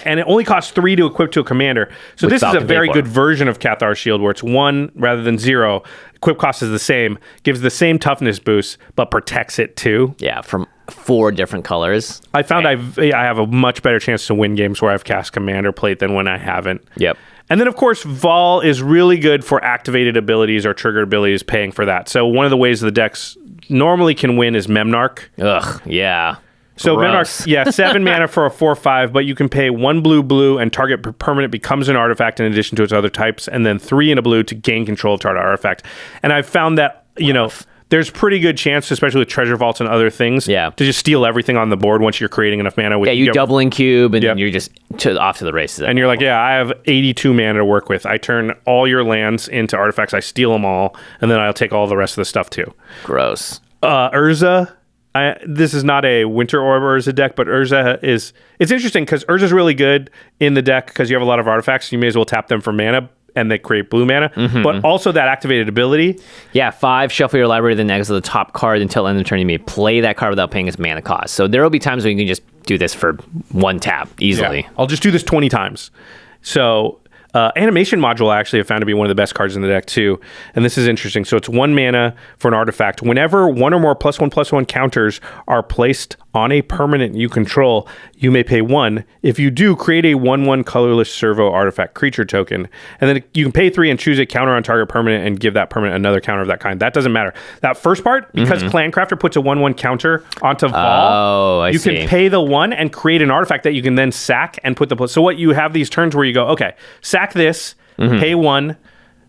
And it only costs 3 to equip to a commander. So this is a very good version of Cathar's Shield, where it's 1 rather than 0. Equip cost is the same, gives the same toughness boost, but protects it too. Yeah, from 4 different colors. I found I have a much better chance to win games where I've cast Commander Plate than when I haven't. Yep. And then, of course, Vol is really good for activated abilities or triggered abilities, paying for that. So one of the ways the decks normally can win is Memnarch. Ugh, yeah. So Gross. Memnarch, 7 mana for a 4/5, but you can pay 1 blue, and target permanent becomes an artifact in addition to its other types, and then 3 in a blue to gain control of target artifact. And I've found that, there's pretty good chance, especially with treasure vaults and other things, to just steal everything on the board once you're creating enough mana. You doubling cube, and then you're just off to the races. And you're like, I have 82 mana to work with. I turn all your lands into artifacts. I steal them all, and then I'll take all the rest of the stuff too. Gross. Urza. This is not a Winter Orb Urza deck, but Urza it's interesting because Urza's really good in the deck because you have a lot of artifacts. You may as well tap them for mana, and they create blue mana, but also that activated ability. Yeah, 5, shuffle your library, then exile the top card until end of turn. You may play that card without paying its mana cost. So there will be times when you can just do this for 1 tap easily. Yeah. I'll just do this 20 times. So Animation Module I actually have found to be one of the best cards in the deck too. And this is interesting. So it's 1 mana for an artifact. Whenever 1 or more +1/+1 counters are placed on a permanent you control, you may pay 1. If you do, create a 1/1 colorless servo artifact creature token. And then you can pay 3 and choose a counter on target permanent and give that permanent another counter of that kind. That doesn't matter. That first part, because Clancrafter puts a 1/1 counter onto Vol, you can pay the 1 and create an artifact that you can then sack and put the... So what you have these turns where you go, okay, sack this, pay 1,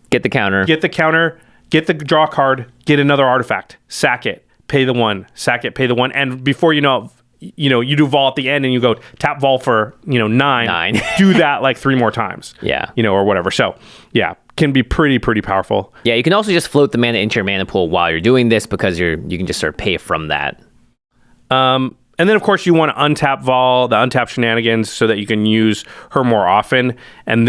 get the counter, get the draw card, get another artifact, sack it, pay the 1, sack it, pay the 1, and before you know, you do Vol at the end and you go tap Vol for 9. Do that like 3 more times. Yeah. Or whatever. So yeah, can be pretty powerful. Yeah, you can also just float the mana into your mana pool while you're doing this because you can just sort of pay from that. And then, of course, you want to untap Vol, the untap shenanigans, so that you can use her more often. And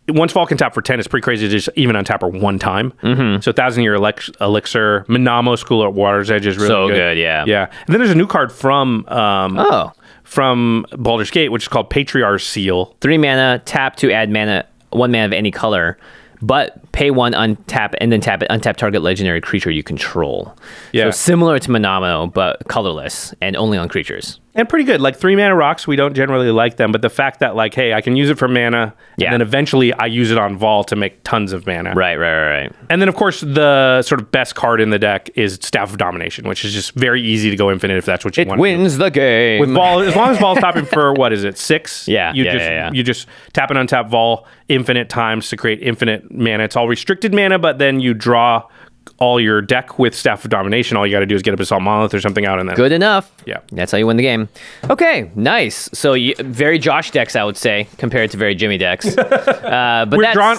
once Vol can tap for 10, it's pretty crazy to just even untap her 1 time. So 1,000-Year Elixir, Minamo, School at Water's Edge is really so good. Yeah. And then there's a new card from Baldur's Gate, which is called Patriarch's Seal. 3 mana, tap to add 1 mana of any color. But pay 1, untap, and then untap target legendary creature you control. Yeah. So similar to Minamo, but colorless and only on creatures. And pretty good. Like 3 mana rocks, we don't generally like them, but the fact that hey, I can use it for mana, and then eventually I use it on Vol to make tons of mana. Right. And then, of course, the sort of best card in the deck is Staff of Domination, which is just very easy to go infinite if that's what you want. It wins the game. With Vol, as long as Vol's tapping for, 6? Yeah. You just tap and untap Vol infinite times to create infinite mana. It's all restricted mana, but then you draw all your deck with Staff of Domination. All you got to do is get a Basalt Monolith or something out, and then good enough. Yeah, that's how you win the game. Okay, nice. So very Josh decks, I would say, compared to very Jimmy decks. But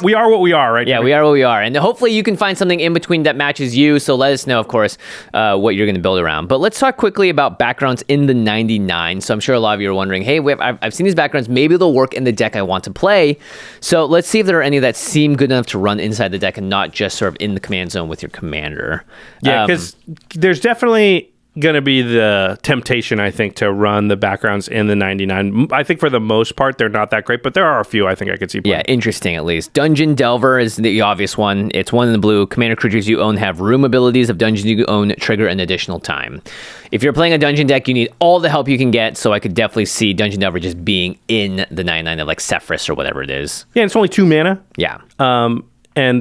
we are what we are, right? Yeah, Jimmy? we are what we are, and hopefully you can find something in between that matches you. So let us know, of course, what you're going to build around. But let's talk quickly about backgrounds in the 99. So I'm sure a lot of you are wondering, hey, I've seen these backgrounds. Maybe they'll work in the deck I want to play. So let's see if there are any that seem good enough to run inside the deck and not just sort of in the command zone with your commander. Yeah, because there's definitely going to be the temptation, I think, to run the backgrounds in the 99. I think for the most part, they're not that great, but there are a few I think I could see playing. Yeah, interesting at least. Dungeon Delver is the obvious one. It's 1 in the blue. Commander creatures you own have room abilities of dungeons you own trigger an additional time. If you're playing a dungeon deck, you need all the help you can get, so I could definitely see Dungeon Delver just being in the 99 of like Sephiroth or whatever it is. Yeah, it's only 2 mana. Yeah.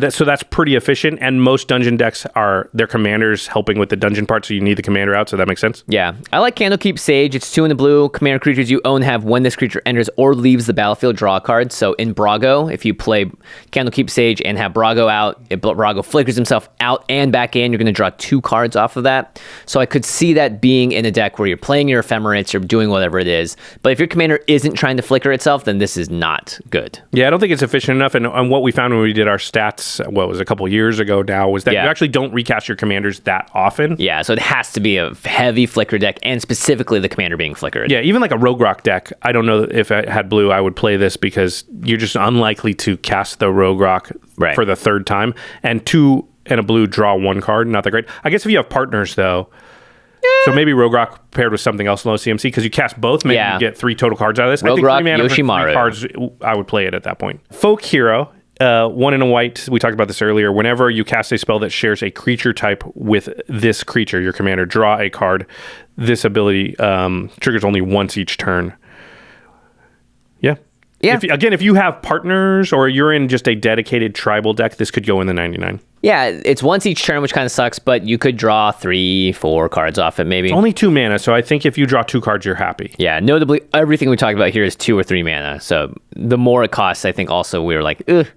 So that's pretty efficient. And most dungeon decks are their commanders helping with the dungeon part, so you need the commander out. So that makes sense. Yeah. I like Candlekeep Sage. It's 2 in the blue. Commander creatures you own have when this creature enters or leaves the battlefield, draw a card. So in Brago, if you play Candlekeep Sage and have Brago out, if Brago flickers himself out and back in, you're going to draw 2 cards off of that. So I could see that being in a deck where you're playing your ephemerates or doing whatever it is. But if your commander isn't trying to flicker itself, then this is not good. Yeah, I don't think it's efficient enough. And what we found when we did our stats, what was a couple years ago now, was that you actually don't recast your commanders that often. Yeah, so it has to be a heavy flicker deck, and specifically the commander being flickered. Yeah, even like a Rogue Rock deck, I don't know if I had blue, I would play this because you're just unlikely to cast the Rogue Rock for the 3rd time. And 2 and a blue draw 1 card, not that great. I guess if you have partners, though, so maybe Rogue Rock paired with something else low CMC, because you cast both, maybe you get 3 total cards out of this. Rogue I think Rock, 3 mana Yoshimaru. for 3 cards, I would play it at that point. Folk Hero. 1 in a white, we talked about this earlier. Whenever you cast a spell that shares a creature type with this creature, your commander, draw a card. This ability triggers only once each turn. Yeah. If you have partners or you're in just a dedicated tribal deck, this could go in the 99. Yeah, it's once each turn, which kind of sucks, but you could draw 3, 4 cards off it, maybe. It's only 2 mana, so I think if you draw 2 cards, you're happy. Yeah, notably, everything we talked about here is 2 or 3 mana, so the more it costs, I think also we were like, ugh.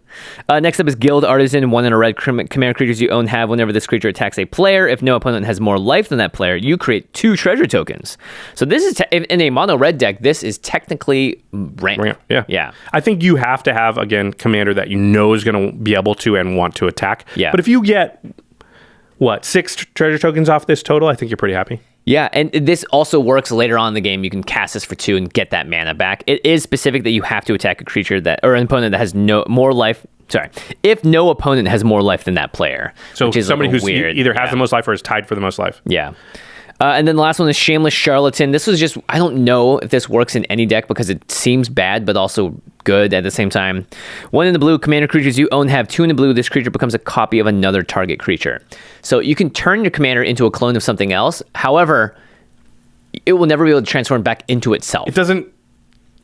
Next up is Guild Artisan. 1 in a red. Commander creatures you own have whenever this creature attacks a player. If no opponent has more life than that player, you create 2 treasure tokens. So this is, in a mono red deck, this is technically ramp. Yeah. I think you have to have, again, commander that you know is going to be able to and want to attack. Yeah. But if you get, 6 treasure tokens off this total, I think you're pretty happy. Yeah, and this also works later on in the game. You can cast this for 2 and get that mana back. It is specific that you have to attack a creature or an opponent that has no more life. Sorry, if no opponent has more life than that player. So which is somebody who's weird. either has the most life or is tied for the most life. Yeah. And then the last one is Shameless Charlatan. This was just, I don't know if this works in any deck because it seems bad, but also good at the same time. 1 in the blue, commander creatures you own have 2 in the blue. This creature becomes a copy of another target creature. So you can turn your commander into a clone of something else. However, it will never be able to transform back into itself. It doesn't.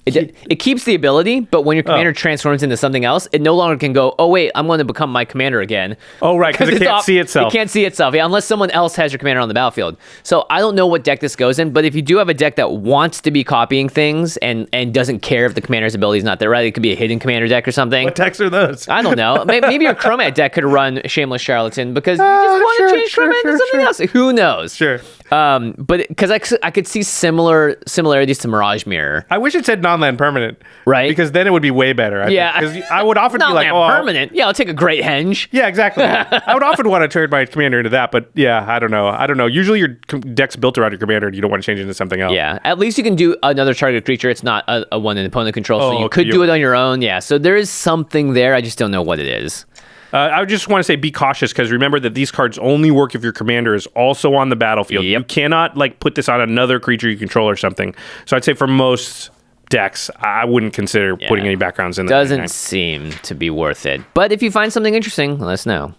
It keeps the ability, but when your commander transforms into something else, it no longer can go, oh, wait, I'm going to become my commander again. Oh, right, because it can't see itself. It can't see itself, unless someone else has your commander on the battlefield. So I don't know what deck this goes in, but if you do have a deck that wants to be copying things and doesn't care if the commander's ability is not there, right? It could be a hidden commander deck or something. What decks are those? I don't know. Maybe your Chromat deck could run Shameless Charlatan because you just want to change Chromat into something else. Who knows? Sure. But because I could see similarities to Mirage Mirror. I wish it said non-land permanent. Right. Because then it would be way better. Because I would often be like, permanent. Yeah, I'll take a Great Henge. Yeah, exactly. I would often want to turn my commander into that, but yeah, I don't know. Usually your deck's built around your commander and you don't want to change it into something else. Yeah, at least you can do another target creature. It's not a one in opponent control, so you okay, could do it on your own. Yeah, so there is something there. I just don't know what it is. I just want to say be cautious because remember that these cards only work if your commander is also on the battlefield. Yep. You cannot put this on another creature you control or something. So I'd say for most decks, I wouldn't consider putting any backgrounds in there. Doesn't seem to be worth it. But if you find something interesting, let us know.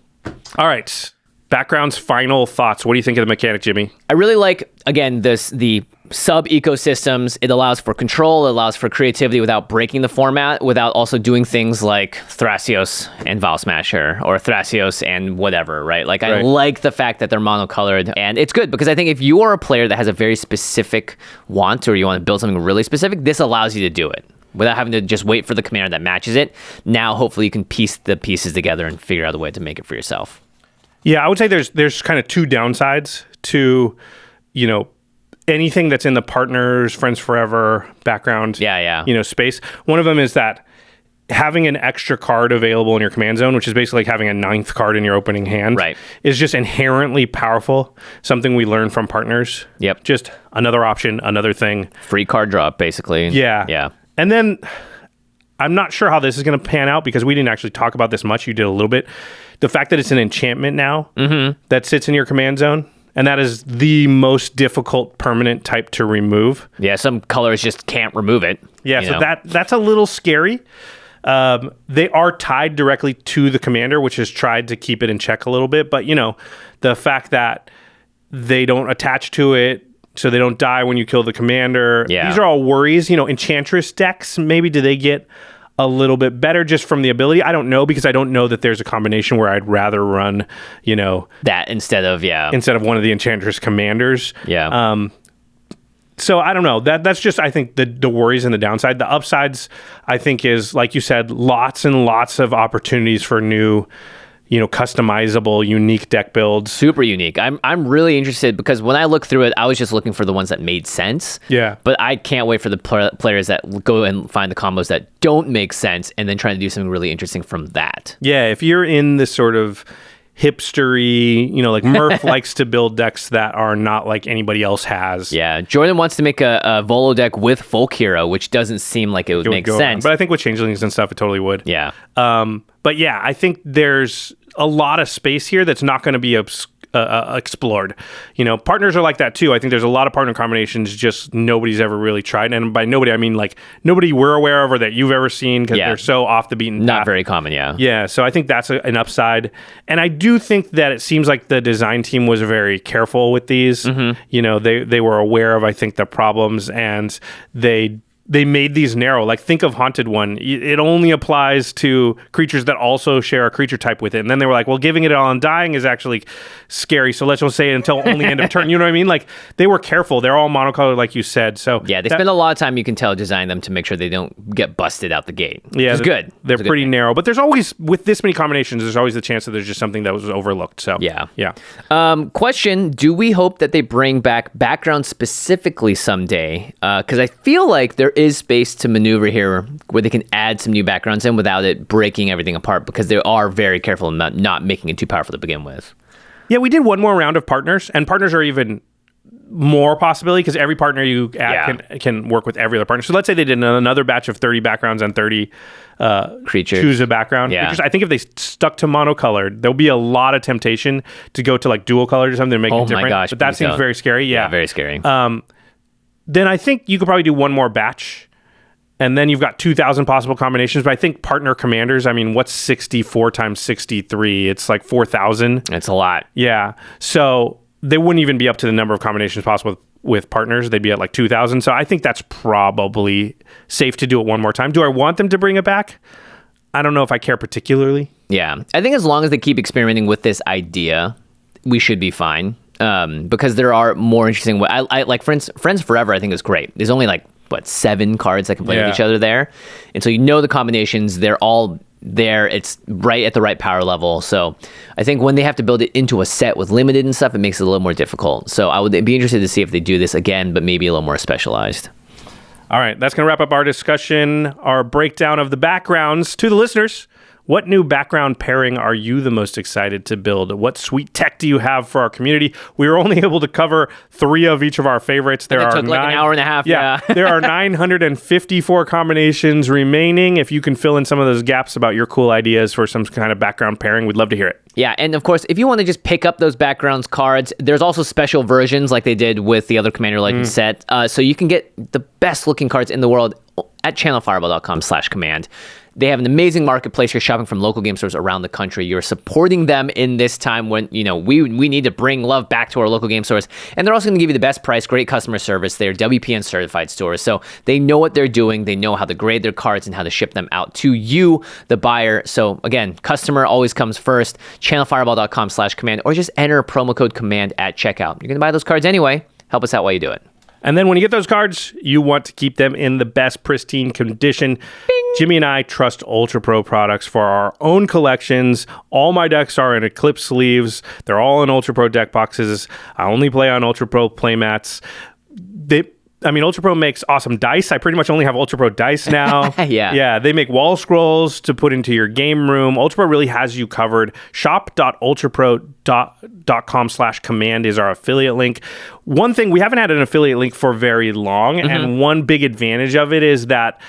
All right. Backgrounds, final thoughts. What do you think of the mechanic, Jimmy? I really like, again, the sub-ecosystems. It allows for control. It allows for creativity without breaking the format, without also doing things like Thrasios and Vial Smasher or Thrasios and whatever, right? I like the fact that they're monocolored. And it's good because I think if you are a player that has a very specific want or you want to build something really specific, this allows you to do it without having to just wait for the commander that matches it. Now, hopefully, you can piece the pieces together and figure out a way to make it for yourself. Yeah, I would say there's kind of 2 downsides to, anything that's in the partners, friends forever background, space. One of them is that having an extra card available in your command zone, which is basically like having a 9th card in your opening hand, is just inherently powerful. Something we learned from partners. Yep. Just another option, another thing. Free card drop, basically. Yeah. And then I'm not sure how this is going to pan out because we didn't actually talk about this much. You did a little bit. The fact that it's an enchantment now that sits in your command zone and that is the most difficult permanent type to remove. Yeah, some colors just can't remove it. Yeah, so that's a little scary. They are tied directly to the commander, which has tried to keep it in check a little bit. But, the fact that they don't attach to it, so they don't die when you kill the commander. Yeah. These are all worries. Enchantress decks, maybe do they get a little bit better just from the ability? I don't know, because I don't know that there's a combination where I'd rather run, that instead of one of the Enchantress commanders. Yeah. So I don't know. That's just, I think, the worries and the downside. The upsides, I think, is, like you said, lots and lots of opportunities for new, customizable, unique deck builds. Super unique. I'm really interested, because when I looked through it, I was just looking for the ones that made sense. Yeah. But I can't wait for the players that go and find the combos that don't make sense and then try to do something really interesting from that. Yeah, if you're in this sort of hipstery, like Murph likes to build decks that are not like anybody else has. Yeah, Jordan wants to make a Volo deck with Folk Hero, which doesn't seem like it would make sense. But I think with Changelings and stuff, it totally would. Yeah. But yeah, I think there's a lot of space here that's not going to be explored. Partners are like that too. I think there's a lot of partner combinations just nobody's ever really tried. And by nobody, I mean like nobody we're aware of or that you've ever seen, because they're so off the beaten path. Not very common, yeah. Yeah, so I think that's an upside. And I do think that it seems like the design team was very careful with these. Mm-hmm. They were aware of, I think, the problems, and they made these narrow. Like, think of Haunted One. It only applies to creatures that also share a creature type with it. And then they were like, well, giving it on Undying is actually scary, so let's just say it until only end of turn. You know what I mean? Like, they were careful. They're all monocolored, like you said. So yeah, they spend a lot of time, you can tell, designing them to make sure they don't get busted out the gate. Yeah, it's good. They're pretty narrow. But there's always, with this many combinations, there's always the chance that there's just something that was overlooked. So yeah. Question, do we hope that they bring back background specifically someday? Because I feel like there is space to maneuver here where they can add some new backgrounds in without it breaking everything apart, because they are very careful about not making it too powerful to begin with. Yeah, we did one more round of partners, and partners are even more possibility, because every partner you add can work with every other partner. So let's say they did another batch of 30 backgrounds and 30 creatures. Choose a background. Yeah. Creatures. I think if they stuck to monocolored, there'll be a lot of temptation to go to like dual colored or something to make it different. Oh my gosh. But that seems very scary. Yeah, very scary. Then I think you could probably do one more batch. And then you've got 2,000 possible combinations. But I think partner commanders, I mean, what's 64 times 63? It's like 4,000. That's a lot. Yeah. So they wouldn't even be up to the number of combinations possible with partners. They'd be at like 2,000. So I think that's probably safe to do it one more time. Do I want them to bring it back? I don't know if I care particularly. Yeah. I think as long as they keep experimenting with this idea, we should be fine. Because there are more interesting... I like Friends Forever, I think is great. There's only like 7 cards that can play with each other there, and so the combinations, they're all there. It's right at the right power level. So I think when they have to build it into a set with limited and stuff, it makes it a little more difficult. So I would be interested to see if they do this again, but maybe a little more specialized. All right, that's going to wrap up our discussion, our breakdown of the backgrounds. To the listeners, what new background pairing are you the most excited to build? What sweet tech do you have for our community? We were only able to cover 3 of each of our favorites. It took like an hour and a half. Yeah. There are 954 combinations remaining. If you can fill in some of those gaps about your cool ideas for some kind of background pairing, we'd love to hear it. Yeah, and of course, if you want to just pick up those backgrounds cards, there's also special versions like they did with the other Commander Legends set. So you can get the best looking cards in the world at ChannelFireball.com/command. They have an amazing marketplace. You're shopping from local game stores around the country. You're supporting them in this time when, we need to bring love back to our local game stores. And they're also going to give you the best price, great customer service. They're WPN certified stores. So they know what they're doing. They know how to grade their cards and how to ship them out to you, the buyer. So again, customer always comes first. ChannelFireball.com/command, or just enter promo code command at checkout. You're going to buy those cards anyway. Help us out while you do it. And then when you get those cards, you want to keep them in the best pristine condition. Bing. Jimmy and I trust UltraPro products for our own collections. All my decks are in Eclipse sleeves. They're all in UltraPro deck boxes. I only play on UltraPro playmats. UltraPro makes awesome dice. I pretty much only have UltraPro dice now. Yeah, they make wall scrolls to put into your game room. UltraPro really has you covered. Shop.ultrapro.com/command is our affiliate link. One thing, we haven't had an affiliate link for very long, and one big advantage of it is that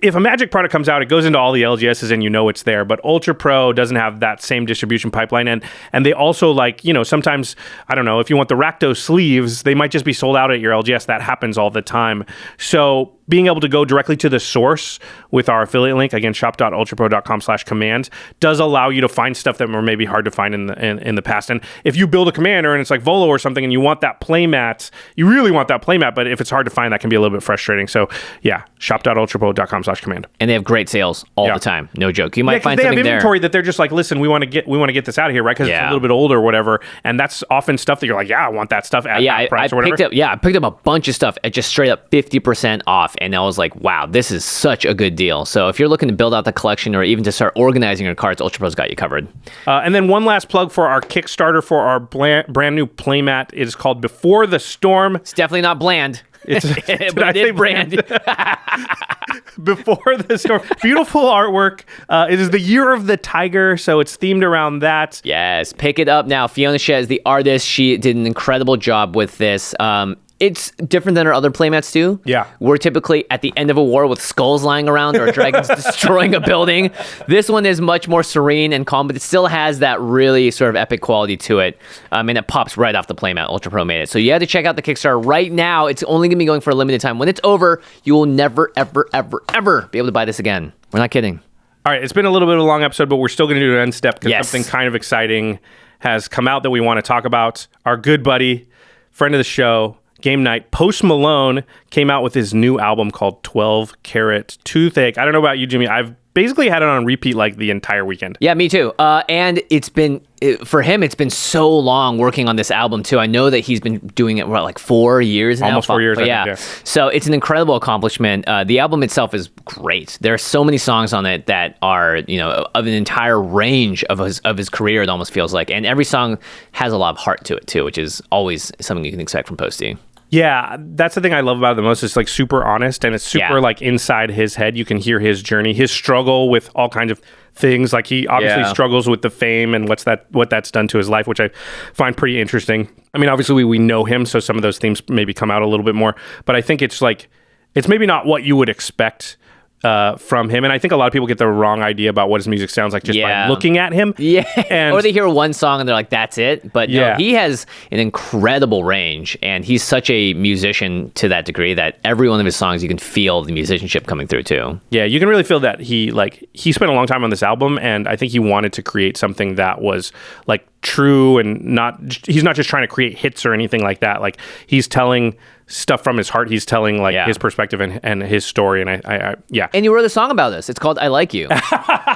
if a Magic product comes out, it goes into all the LGSs and you know it's there. But UltraPro doesn't have that same distribution pipeline, and they also sometimes, I don't know, if you want the Rakdos sleeves, they might just be sold out at your LGS. That happens all the time. So being able to go directly to the source with our affiliate link, again, shop.ultrapro.com/command, does allow you to find stuff that were maybe hard to find in the past. And if you build a commander and it's like Volo or something and you want that playmat, you really want that playmat, but if it's hard to find, that can be a little bit frustrating. So yeah, shop.ultrapro.com/command. And they have great sales all the time. No joke. You might find they something have inventory there that they're just like, listen, we want to get this out of here, right? Because it's a little bit old or whatever. And that's often stuff that you're like, yeah, I want that stuff at that price or whatever. I picked up a bunch of stuff at just straight up 50% off. And I was like, wow, this is such a good deal. So if you're looking to build out the collection or even to start organizing your cards, UltraPro's got you covered. And then one last plug for our Kickstarter for our brand new playmat. It is called Before the Storm. It's definitely not bland. It's but it is brand. Before the Storm. Beautiful artwork. It is the Year of the Tiger, so it's themed around that. Yes, pick it up now. Fiona Shea is the artist. She did an incredible job with this. It's different than our other playmats do. Yeah. We're typically at the end of a war with skulls lying around or dragons destroying a building. This one is much more serene and calm, but it still has that really sort of epic quality to it. And it pops right off the playmat. UltraPro made it. So you have to check out the Kickstarter right now. It's only going to be going for a limited time. When it's over, you will never, ever, ever, ever be able to buy this again. We're not kidding. All right. It's been a little bit of a long episode, but we're still going to do an end step because something kind of exciting has come out that we want to talk about. Our good buddy, friend of the show, Game Night, Post Malone, came out with his new album called 12 Carat Toothache. I don't know about you, Jimmy. I've basically had it on repeat like the entire weekend. Yeah, me too. And it's been, for him, it's been so long working on this album too. I know that he's been doing it, like 4 years now? Almost 4 years, I think, yeah. So it's an incredible accomplishment. The album itself is great. There are so many songs on it that are, of an entire range of his career, it almost feels like. And every song has a lot of heart to it too, which is always something you can expect from Posty. Yeah, that's the thing I love about it the most. It's like super honest and it's super like inside his head. You can hear his journey, his struggle with all kinds of things. Like he obviously struggles with the fame and what that's done to his life, which I find pretty interesting. I mean, obviously we know him, so some of those themes maybe come out a little bit more. But I think it's maybe not what you would expect from him, and I think a lot of people get the wrong idea about what his music sounds like just by looking at him. Yeah, or they hear one song and they're like, "That's it." But no, he has an incredible range, and he's such a musician to that degree that every one of his songs you can feel the musicianship coming through too. Yeah, you can really feel that he spent a long time on this album, and I think he wanted to create something that was like true and he's not just trying to create hits or anything like that. Like he's telling stuff from his heart. He's telling his perspective and his story. And I. And you wrote a song about this. It's called "I Like You."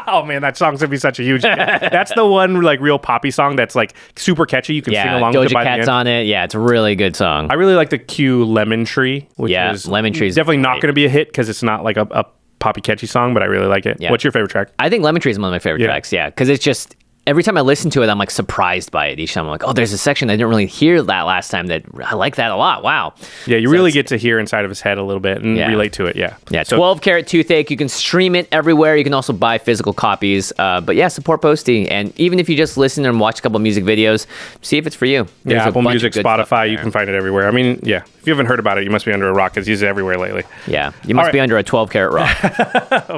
Oh man, that song's gonna be such a huge hit. That's the one like real poppy song that's like super catchy. You can sing along with it by the end. Doja Cat's on it. Yeah, it's a really good song. I really like the Q Lemon Tree, which is Lemon Tree is definitely not going to be a hit because it's not like a poppy catchy song, but I really like it. Yeah. What's your favorite track? I think Lemon Tree is one of my favorite tracks. Yeah, because it's just. Every time I listen to it, I'm like surprised by it. Each time I'm like, oh, there's a section I didn't really hear that last time that I like that a lot. Wow. Yeah, you really get to hear inside of his head a little bit and relate to it. Yeah. Yeah. 12 Carat Toothache. You can stream it everywhere. You can also buy physical copies. But yeah, support Posty. And even if you just listen and watch a couple of music videos, see if it's for you. There's Apple Music, Spotify, you can find it everywhere. I mean, yeah. If you haven't heard about it, you must be under a rock because he's everywhere lately. Yeah. You must be under a 12 carat rock.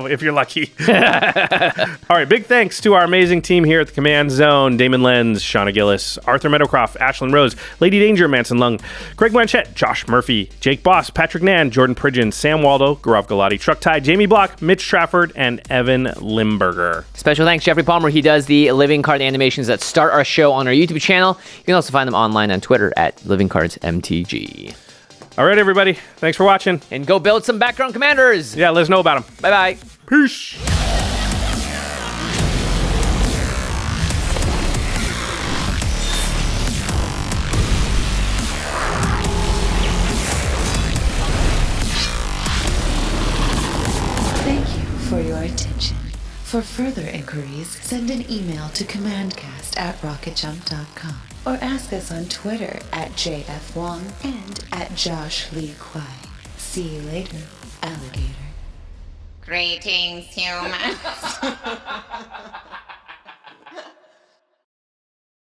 If you're lucky. All right. Big thanks to our amazing team here at the Command Zone. Damon Lenz, Shauna Gillis, Arthur Meadowcroft, Ashlyn Rose, Lady Danger, Manson Lung, Craig Blanchett, Josh Murphy, Jake Boss, Patrick Nan, Jordan Pridgeon, Sam Waldo, Gaurav Galati, Truck Tide, Jamie Block, Mitch Trafford, and Evan Limburger. Special thanks, Jeffrey Palmer. He does the living card animations that start our show on our YouTube channel. You can also find them online on Twitter at livingcardsmtg. All right, everybody. Thanks for watching. And go build some background commanders. Yeah, let us know about them. Bye-bye. Peace. For your attention. For further inquiries, send an email to commandcast@rocketjump.com or ask us on Twitter @JFWong and @JoshLeeQuai. See you later, alligator. Greetings, humans.